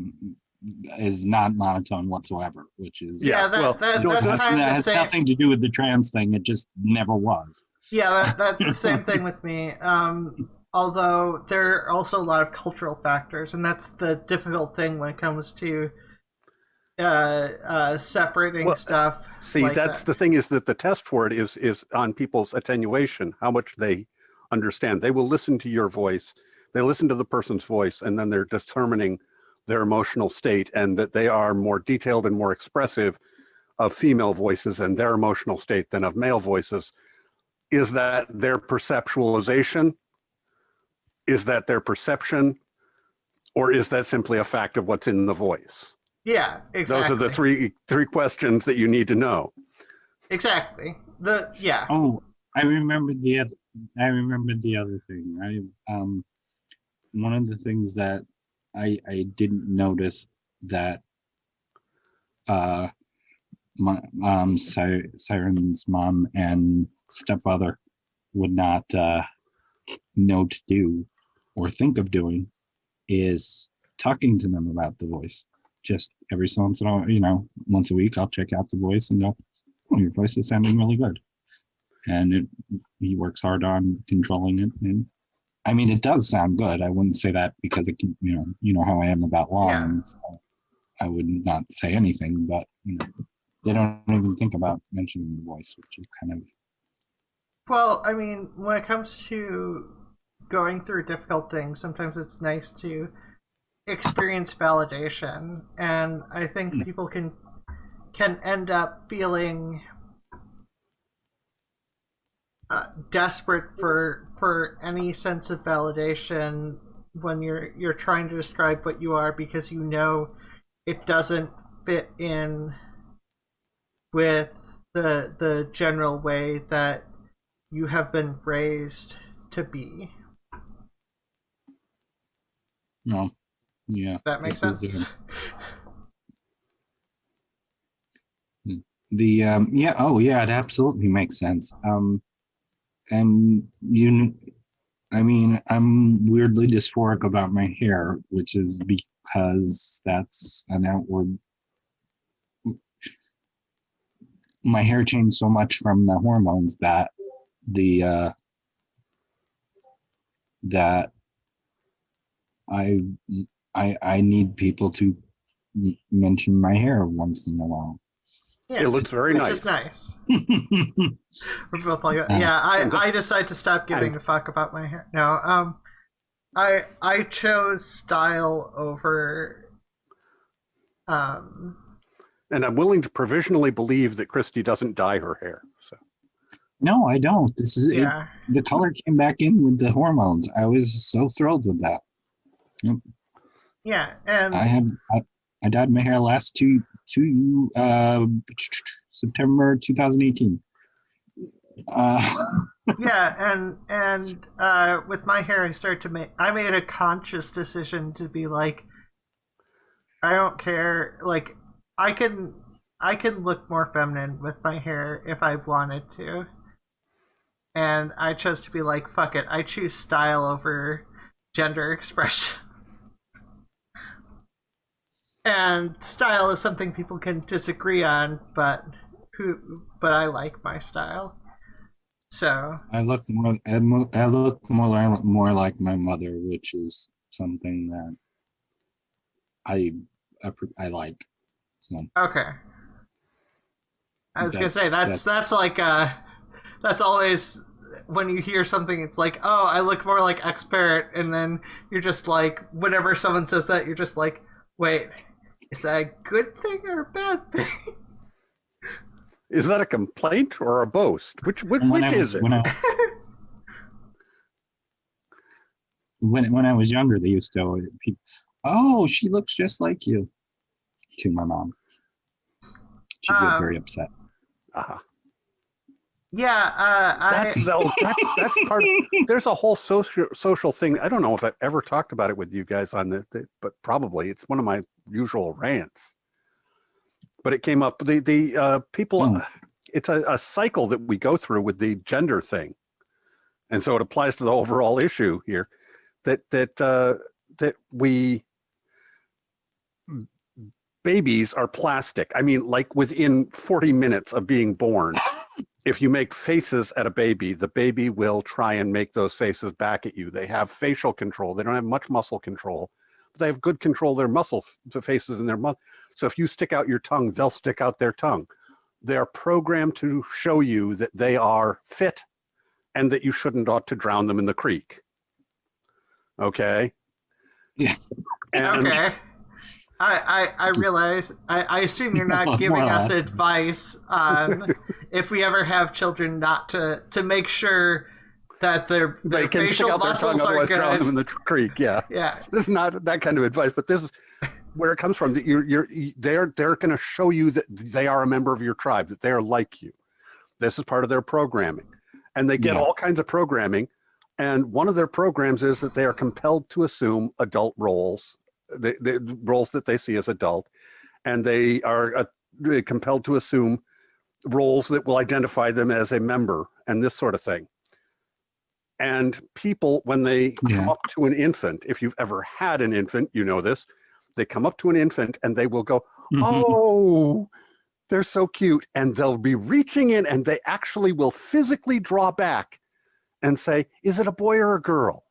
monotone whatsoever, which is that's kind of that has the same. nothing to do with the trans thing. It just never was. Yeah, that's the same thing with me. Although there are also a lot of cultural factors, and that's the difficult thing when it comes to separating stuff. See, that's the thing, is that the test for it is on people's attenuation, how much they understand. They will listen to your voice, they listen to the person's voice, and then they're determining their emotional state, and that they are more detailed and more expressive of female voices and their emotional state than of male voices. Is that their perceptualization? Is that their perception? Or is that simply a fact of what's in the voice? Yeah, exactly. Those are the three questions that you need to know. Exactly. Oh, I remembered the other thing. One of the things that I didn't notice that my Siren's mom and stepfather would not know to do or think of doing is talking to them about the voice. Just every so once in a while, once a week, I'll check out the voice and go, "Oh, your voice is sounding really good." And he works hard on controlling it. And I mean, it does sound good. I wouldn't say that because it can, you know how I am about lines. Yeah. I would not say anything, but they don't even think about mentioning the voice, which is kind of. Well, I mean, when it comes to going through difficult things, sometimes it's nice to experience validation, and I think people can end up feeling desperate for any sense of validation when you're trying to describe what you are, because it doesn't fit in with the general way that you have been raised to be. No. Yeah. That makes sense. It absolutely makes sense. And I'm weirdly dysphoric about my hair, which is because that's an outward. My hair changed so much from the hormones that that I need people to mention my hair once in a while. Yeah, it looks very nice. Which is nice. We're both like that. Yeah, I decided to stop giving a fuck about my hair. No, I chose style over. And I'm willing to provisionally believe that Christy doesn't dye her hair. So. No, I don't. This is it. The color came back in with the hormones. I was so thrilled with that. Yep. Yeah, and I dyed my hair last September 2018. Yeah, and with my hair, I made a conscious decision to be like, I don't care. Like, I can look more feminine with my hair if I wanted to. And I chose to be like, fuck it. I choose style over gender expression. And style is something people can disagree on, but I like my style. So I look more like my mother, which is something that I like. So okay. I was gonna say that's like that's always when you hear something, it's like, oh, I look more like X-Parrot, and then you're just like, whenever someone says that, you're just like, wait, is that a good thing or a bad thing? Is that a complaint or a boast? Which is it? When I was younger, they used to people, oh, she looks just like you, to my mom. She'd get very upset. Uh-huh. Yeah, that's part. There's a whole social thing. I don't know if I've ever talked about it with you guys on this, but probably it's one of my usual rants. But it came up. The people. It's a cycle that we go through with the gender thing, and so it applies to the overall issue here. That we babies are plastic. I mean, like within 40 minutes of being born, if you make faces at a baby, the baby will try and make those faces back at you. They have facial control. They don't have much muscle control, but they have good control of their muscle faces in their mouth. So if you stick out your tongue, they'll stick out their tongue. They're programmed to show you that they are fit and that you shouldn't ought to drown them in the creek. Okay? Yeah. And okay. I realize. I assume you're not giving us advice on if we ever have children not to make sure that their they can stick facial out their tongue, muscles are otherwise drown them in good. the creek. Yeah. Yeah. This is not that kind of advice, but this is where it comes from. That they're going to show you that they are a member of your tribe, that they are like you. This is part of their programming, and they get all kinds of programming. And one of their programs is that they are compelled to assume adult roles, the roles that they see as adult, and they are compelled to assume roles that will identify them as a member and this sort of thing. And people, when they come up to an infant, if you've ever had an infant, you know this, they come up to an infant and they will go, oh, they're so cute. And they'll be reaching in and they actually will physically draw back and say, is it a boy or a girl?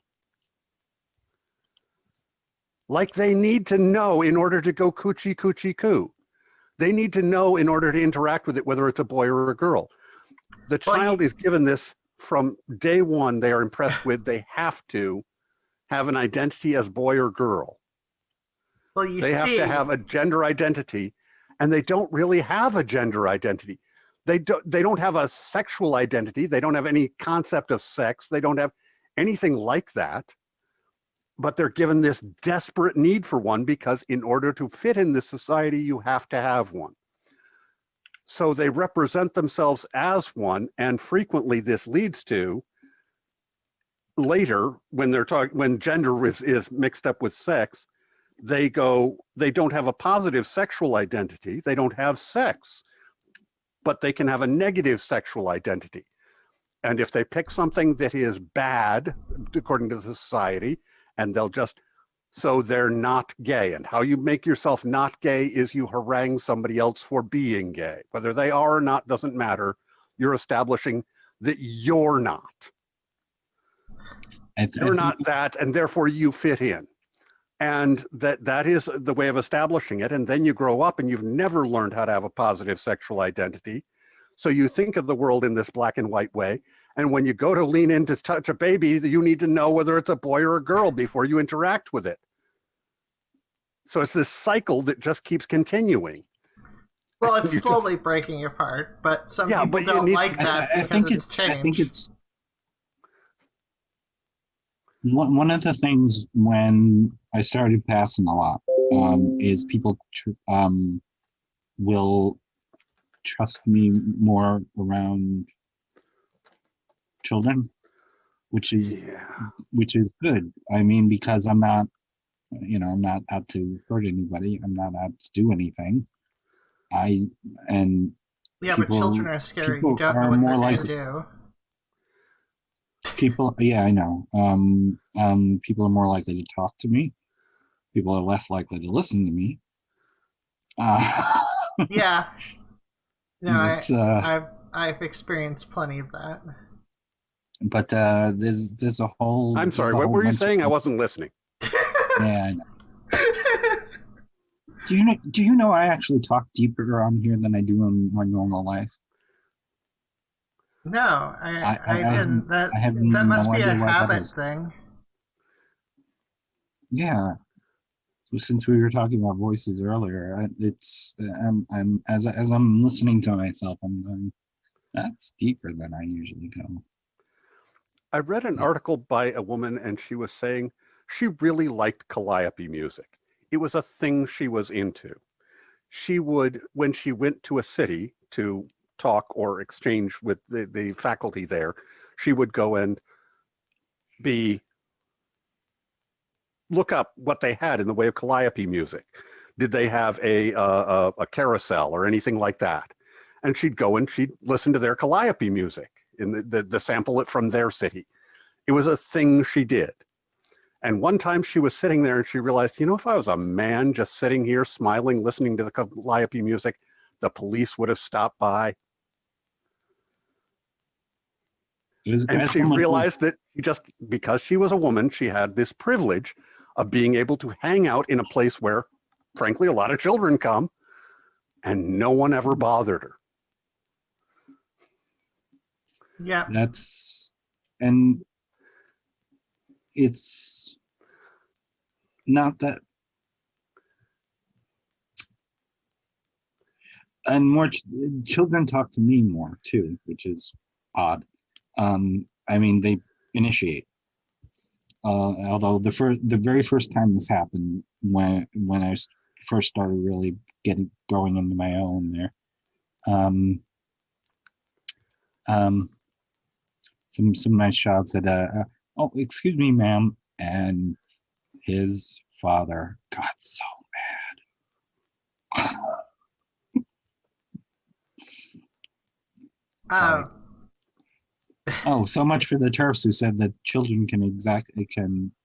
Like they need to know in order to go coochie coochie coo. They need to know in order to interact with it, whether it's a boy or a girl. The child is given this from day one. They are impressed with, they have to have an identity as boy or girl. Well, they have to have a gender identity, and they don't really have a gender identity. They don't have a sexual identity. They don't have any concept of sex. They don't have anything like that. But they're given this desperate need for one because in order to fit in this society, you have to have one. So they represent themselves as one, and frequently this leads to later when gender is mixed up with sex, they don't have a positive sexual identity. They don't have sex, but they can have a negative sexual identity. And if they pick something that is bad, according to the society, and so they're not gay. And how you make yourself not gay is you harangue somebody else for being gay. Whether they are or not doesn't matter. You're establishing that you're not. You're not that, and therefore you fit in. And that is the way of establishing it. And then you grow up and you've never learned how to have a positive sexual identity. So you think of the world in this black and white way. And when you go to lean in to touch a baby, you need to know whether it's a boy or a girl before you interact with it. So it's this cycle that just keeps continuing. Well, it's slowly breaking apart, but some people don't like that because it's changed. I think it's one of the things when I started passing a lot is people will trust me more around children, which is good. I mean, because I'm not I'm not out to hurt anybody. I'm not out to do anything. And Yeah, people, but children are scary. You people don't know are what more they're going likely. to do. People, yeah, I know. People are more likely to talk to me. People are less likely to listen to me. Yeah. No, It's I've experienced plenty of that. but there's a whole. I'm sorry, there's a what whole were you bunch saying? of- I wasn't listening. Yeah, I know. Do you know I actually talk deeper on here than I do in my normal life? No, I I didn't. I have That must no be a idea why that habit is. thing. Yeah. So since we were talking about voices earlier, I'm as I'm listening to myself, I'm going, that's deeper than I usually go. I read an article by a woman, and she was saying she really liked calliope music. It was a thing she was into. She would, when she went to a city to talk or exchange with the faculty there, she would go and look up what they had in the way of calliope music. Did they have a carousel or anything like that? And she'd go and she'd listen to their calliope music in the sample it from their city. It was a thing she did. And one time she was sitting there and she realized, if I was a man just sitting here smiling, listening to the calliope music, the police would have stopped by. And she realized that because she was a woman, she had this privilege of being able to hang out in a place where, frankly, a lot of children come, and no one ever bothered her. Yeah. And it's not that, and more children talk to me more too, which is odd. I mean, they initiate. Although the very first time this happened, when I first started really going into my own there, some nice child said, "Oh, excuse me, ma'am," and his father got so mad. Oh, so much for the turfs who said that children can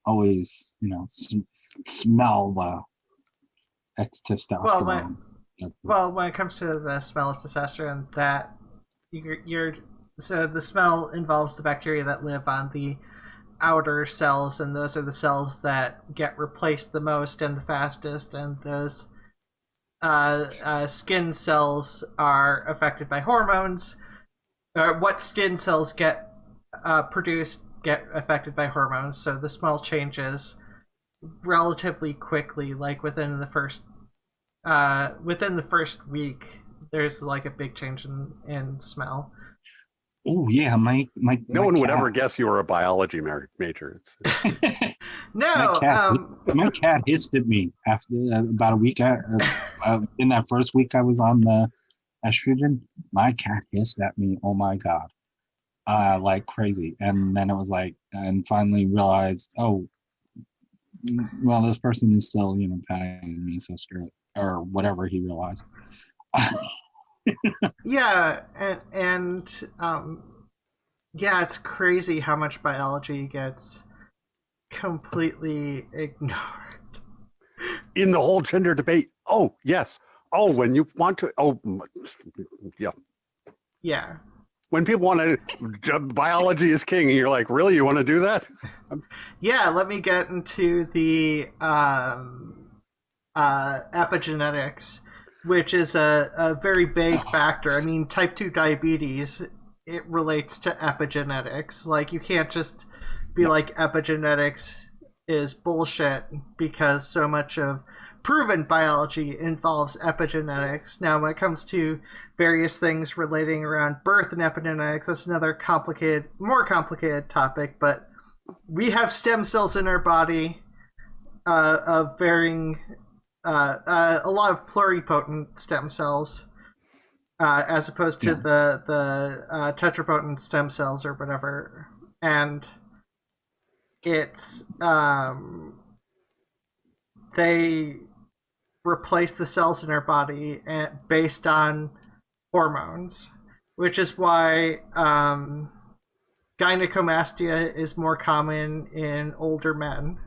always, smell the testosterone. Well, when it comes to the smell of testosterone, that so the smell involves the bacteria that live on the outer cells, and those are the cells that get replaced the most and the fastest, and those skin cells are affected by hormones. What skin cells get produced get affected by hormones, so the smell changes relatively quickly. Like within the first week, there's like a big change in smell. Oh yeah, my no one would ever guess you were a biology major. No, my cat hissed at me after about a week. In that first week I was on the estrogen, my cat hissed at me. Oh my god, like crazy. And then it was like, and finally realized, oh, well, this person is still, patting me, so screw it, or whatever he realized. Yeah, and yeah, it's crazy how much biology gets completely ignored in the whole gender debate. Oh yes. Oh, when you want to. Oh, yeah. Yeah. When people want to, biology is king, and you're like, really, you want to do that? Yeah. Let me get into the epigenetics, which is a very vague factor. I mean, type 2 diabetes, it relates to epigenetics. Like, you can't just be like, epigenetics is bullshit, because so much of proven biology involves epigenetics. Now, when it comes to various things relating around birth and epigenetics, that's another more complicated topic, but we have stem cells in our body of varying a lot of pluripotent stem cells, as opposed to the tetrapotent stem cells or whatever, and it's they replace the cells in our body based on hormones, which is why gynecomastia is more common in older men.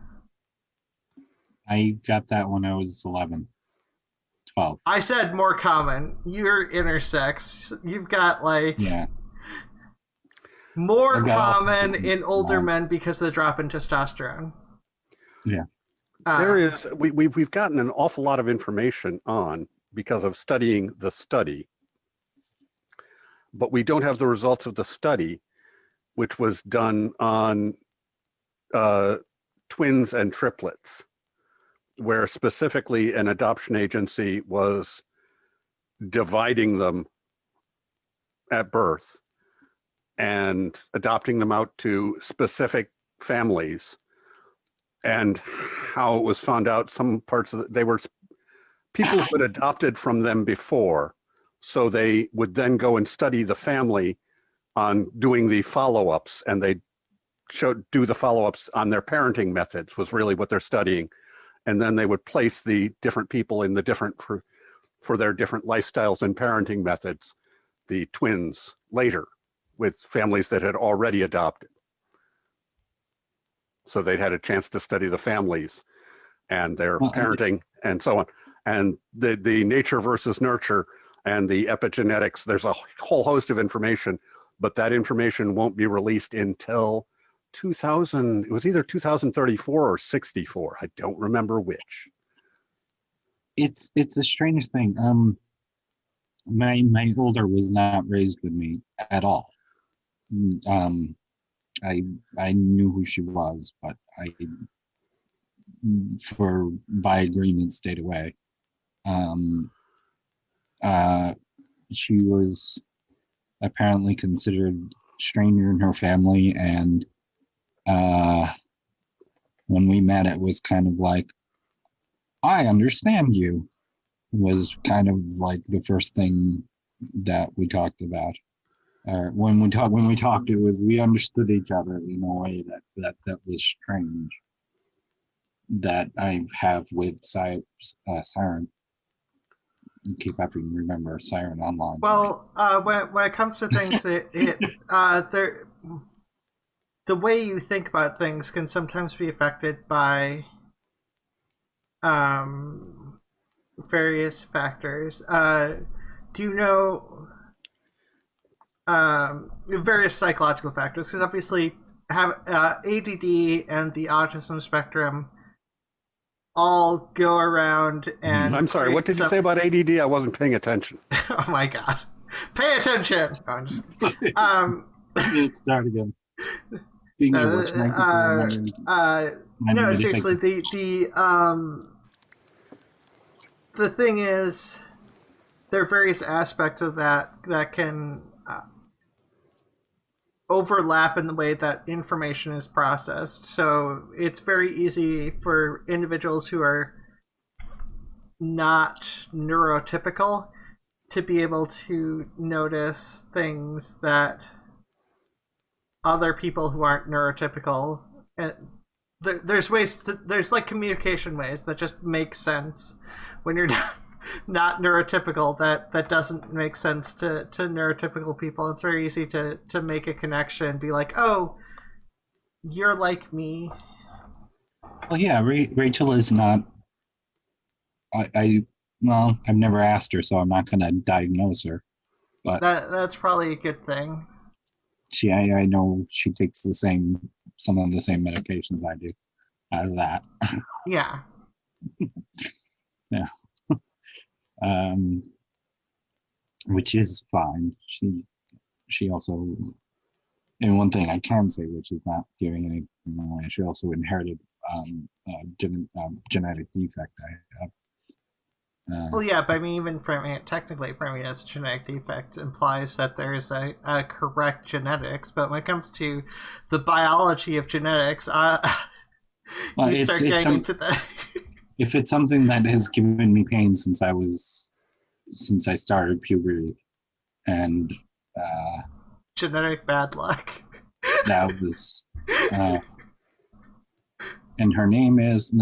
I got that when I was 11, 12. I said more common. You're intersex. You've got more common in older men because of the drop in testosterone. Yeah. There is we've gotten an awful lot of information on because of studying the study, but we don't have the results of the study, which was done on twins and triplets, where specifically an adoption agency was dividing them at birth and adopting them out to specific families, and how it was found out some parts of they were people who had adopted from them before, so they would then go and study the family on doing the follow-ups, and they do the follow-ups on their parenting methods was really what they're studying, and then they would place the different people in the different for their different lifestyles and parenting methods, the twins later with families that had already adopted. So they'd had a chance to study the families and their parenting and so on. And the nature versus nurture and the epigenetics, there's a whole host of information, but that information won't be released until 2000, it was either 2034 or 64. I don't remember which. It's a strange thing. My older was not raised with me at all. I knew who she was, but by agreement, stayed away. She was apparently considered stranger in her family, and when we met, it was kind of like, I understand you, was kind of like the first thing that we talked about. When we talked, it was we understood each other in a way that was strange. That I have with Siren. Keep having to remember Siren online. Well, when it comes to things, the way you think about things can sometimes be affected by various factors. Do you know various psychological factors? Because obviously, have ADD and the autism spectrum all go around and. I'm sorry. What did you say about ADD? I wasn't paying attention. Oh my god! Pay attention. No, I'm just. Start again. No, seriously. The thing is, there are various aspects of that can overlap in the way that information is processed. So it's very easy for individuals who are not neurotypical to be able to notice things that other people who aren't neurotypical, there's like communication ways that just make sense when you're not neurotypical, that doesn't make sense to neurotypical people. It's very easy to make a connection, be like, oh, you're like me. Well, yeah, Rachel is not. I've never asked her, so I'm not going to diagnose her. But that's probably a good thing. I know she takes some of the same medications I do as that. Yeah. Yeah. Which is fine. She also, and one thing I can say, which is not giving anything away, she also inherited genetic defect I have. Well, yeah, but I mean, even technically, as a genetic defect implies that there is a correct genetics. But when it comes to the biology of genetics, you start getting into that. If it's something that has given me pain since I started puberty, and genetic bad luck. That was, and her name is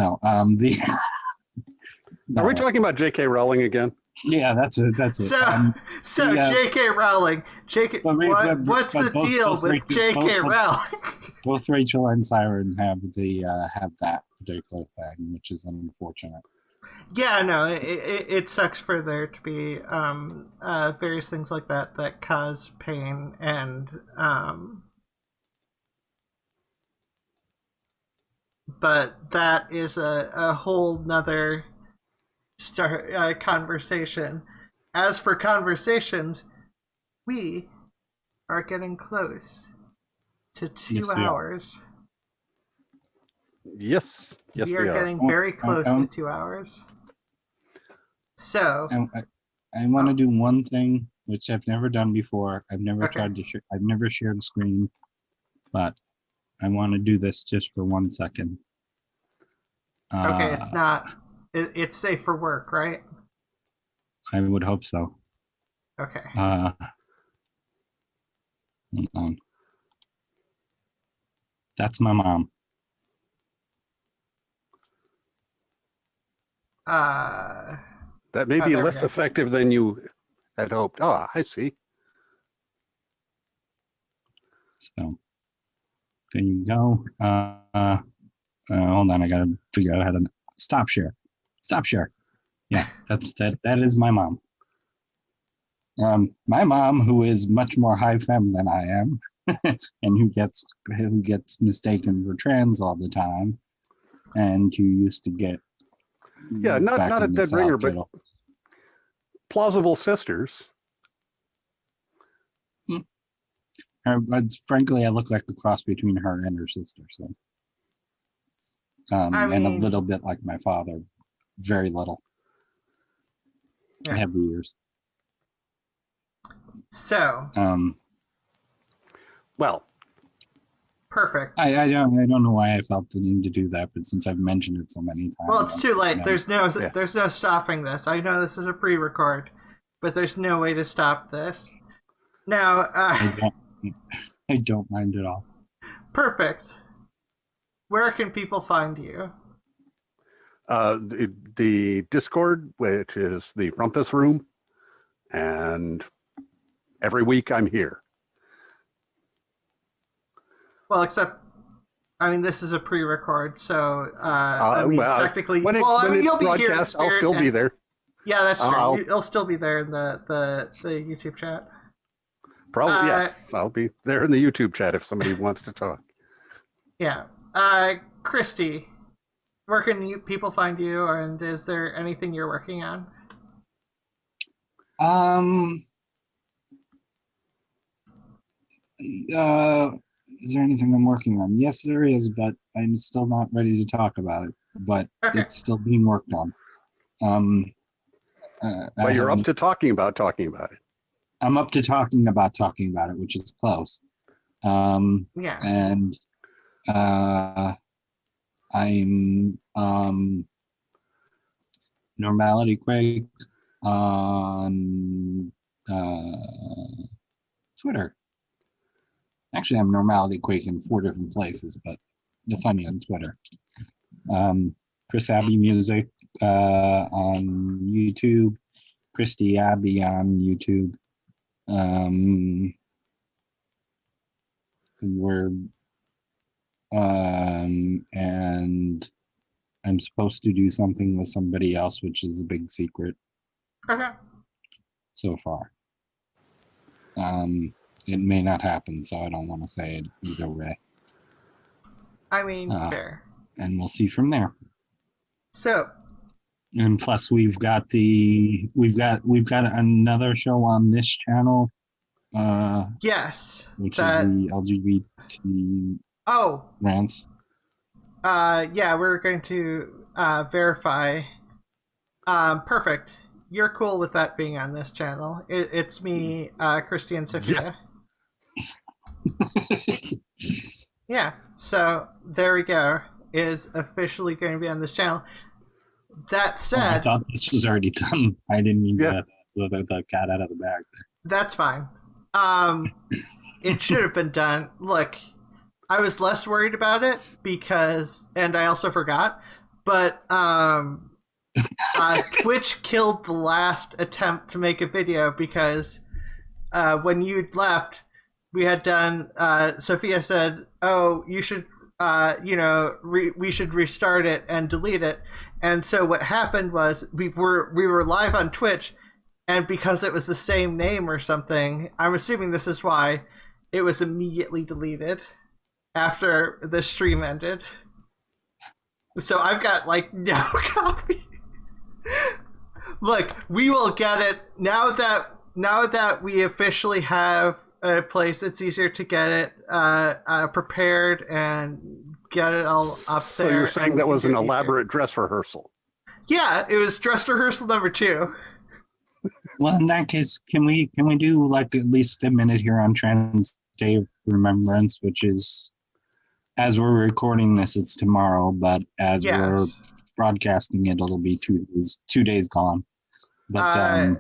Are we talking about J.K. Rowling again? Yeah, that's it. So yeah. J.K. Rowling. What's the deal with J.K. Rowling? Both Rachel and Siren have that particular thing, which is unfortunate. Yeah, no, it sucks for there to be various things like that cause pain and but that is a whole nother conversation. As for conversations, we are getting close to 2 hours. Yes, We are getting very close to 2 hours. So I want to do one thing which I've never done before. I've never tried to. I've never shared a screen, but I want to do this just for 1 second. Okay, it's not. It's safe for work, right? I would hope so. Okay. Hold on. That's my mom. That may be less effective than you had hoped. Oh, I see. So there you go. Hold on, I gotta figure out how to stop share. Stop share. Yes, that is my mom. My mom, who is much more high femme than I am, and who gets mistaken for trans all the time, and who used to get not a dead ringer, but plausible sisters. Frankly, I look like the cross between her and her sister. So, and a little bit like my father, very little. Yeah. I have the years. So, well, perfect. I don't know why I felt the need to do that, but since I've mentioned it so many times, well, it's too late. There's no stopping this. I know this is a pre-record, but there's no way to stop this. Now, I don't mind at all. Perfect. Where can people find you? The Discord, which is the Rumpus Room, and every week I'm here. Well, except, this is a pre-record, so technically, you'll be here. I'll still be there. Yeah, that's true. You'll still be there in the YouTube chat. Probably, yes. I'll be there in the YouTube chat if somebody wants to talk. Yeah. Christy, where can people find you, and is there anything you're working on? Is there anything I'm working on? Yes, there is, but I'm still not ready to talk about it. But it's still being worked on. Well, you're up to talking about it. I'm up to talking about it, which is close. Yeah. And I'm Normality Quake on Twitter. Actually, I'm Normality Quake in 4 different places, but you'll find me on Twitter. Chris Abbey Music on YouTube. Christy Abbey on YouTube. And I'm supposed to do something with somebody else, which is a big secret. Okay. So far. It may not happen, so I don't want to say it either way. Fair. And we'll see from there. So. And plus, we've got another show on this channel. Yes. Which is the LGBT. Rants. Yeah, we're going to verify. Perfect. You're cool with that being on this channel. It's me, Christy, and Sophia. Yeah. So there we go. Is officially going to be on this channel. That said, I thought this was already done. I didn't mean to let the cat out of the bag there. That's fine. It should have been done. Look, I was less worried about it and I also forgot, but Twitch killed the last attempt to make a video because when you left, we had done. Sophia said, "Oh, you should, we should restart it and delete it." And so what happened was we were live on Twitch, and because it was the same name or something, I'm assuming this is why it was immediately deleted after the stream ended. So I've got like no copy. Look, we will get it now that we officially have a place. It's easier to get it prepared and get it all up there. So you're saying that was an elaborate dress rehearsal? Yeah, it was dress rehearsal number 2. Well, in that case, can we do like at least a minute here on Trans Day of Remembrance, which is, as we're recording this, it's tomorrow, but as we're broadcasting it, it'll be 2 days gone. But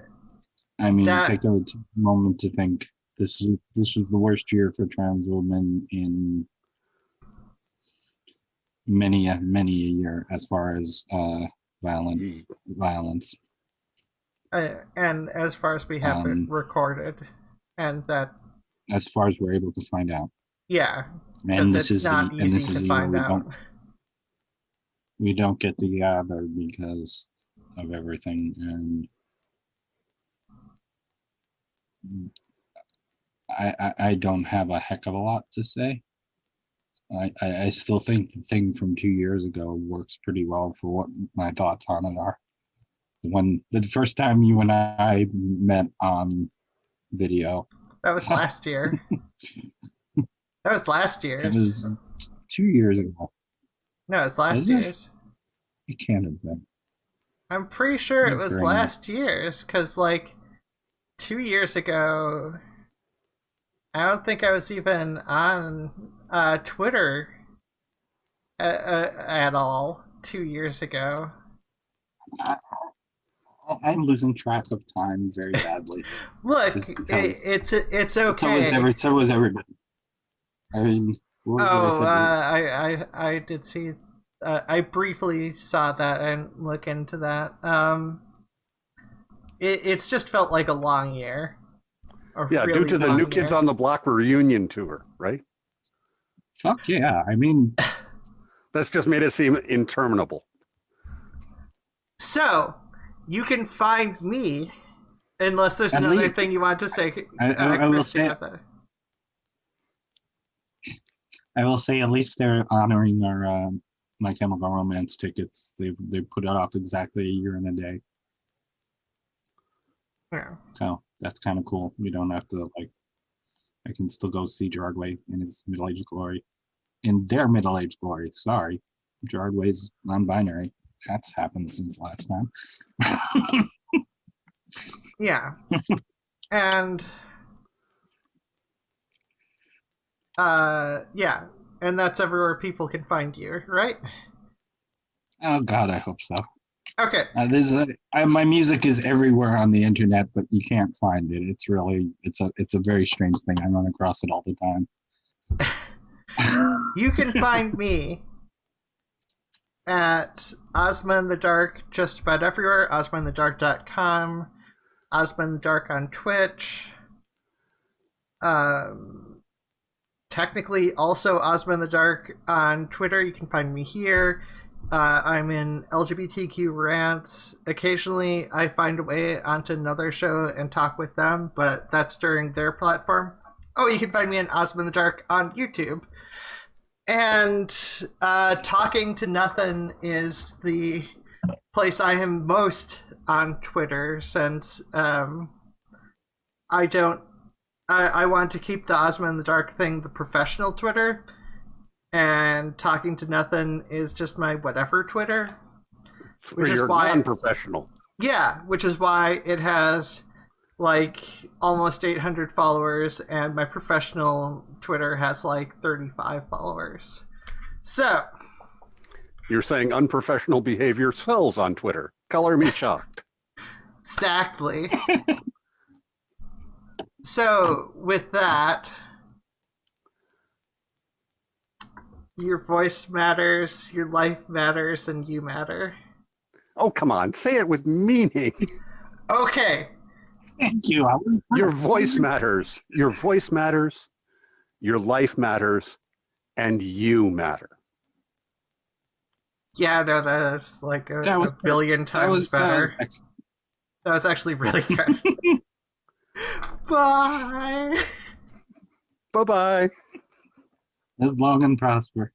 take a moment to think. This was the worst year for trans women in many a year, as far as violence. And as far as we have it recorded, and that as far as we're able to find out. Yeah, and this is not easy to find out. We don't get together because of everything, and I don't have a heck of a lot to say. I still think the thing from 2 years ago works pretty well for what my thoughts on it are. The first time you and I met on video. That was last year. That was last year's. It was 2 years ago. No, it's last year's. It can't have been. I'm pretty sure it was last year's, because, 2 years ago, I don't think I was even on Twitter at all 2 years ago. I'm losing track of time very badly. Look, it's okay. So was everybody. I mean, what was I did see. I briefly saw that and look into that. It's just felt like a long year. Really due to the New Kids on the Block reunion tour, right? Fuck yeah! I mean, that's just made it seem interminable. So, you can find me, unless there's another thing you want to say. I will say. I will say, at least they're honoring our My Chemical Romance tickets. They put it off exactly a year and a day. Yeah. So that's kind of cool. We don't have to I can still go see Gerard Way in his middle-aged glory. In their middle-aged glory. Sorry, Gerard Way's non-binary. That's happened since last time. Yeah, and and that's everywhere people can find you, right? Oh God, I hope so. Okay. My music is everywhere on the internet, but you can't find it. It's a very strange thing. I run across it all the time. You can find me at Ozma in the Dark just about everywhere. OzmaInTheDark.com. Ozma in the Dark on Twitch. Technically, also Ozma in the Dark on Twitter. You can find me here. I'm in LGBTQ rants. Occasionally, I find a way onto another show and talk with them, but that's during their platform. Oh, you can find me in Ozma in the Dark on YouTube. And Talking to Nothing is the place I am most on Twitter, since I want to keep the Ozma in the Dark thing the professional Twitter, and Talking to Nothing is just my whatever Twitter. Which is why non-professional. Yeah, which is why it has almost 800 followers, and my professional Twitter has 35 followers. So you're saying unprofessional behavior sells on Twitter. Color me shocked. Exactly. So with that, your voice matters, your life matters, and you matter. Oh, come on. Say it with meaning. Okay. Thank you. Your voice matters. Your voice matters. Your life matters. And you matter. Yeah, no, that's like That was a billion times better. That was actually really good. Bye. Bye-bye. Live long and prosper.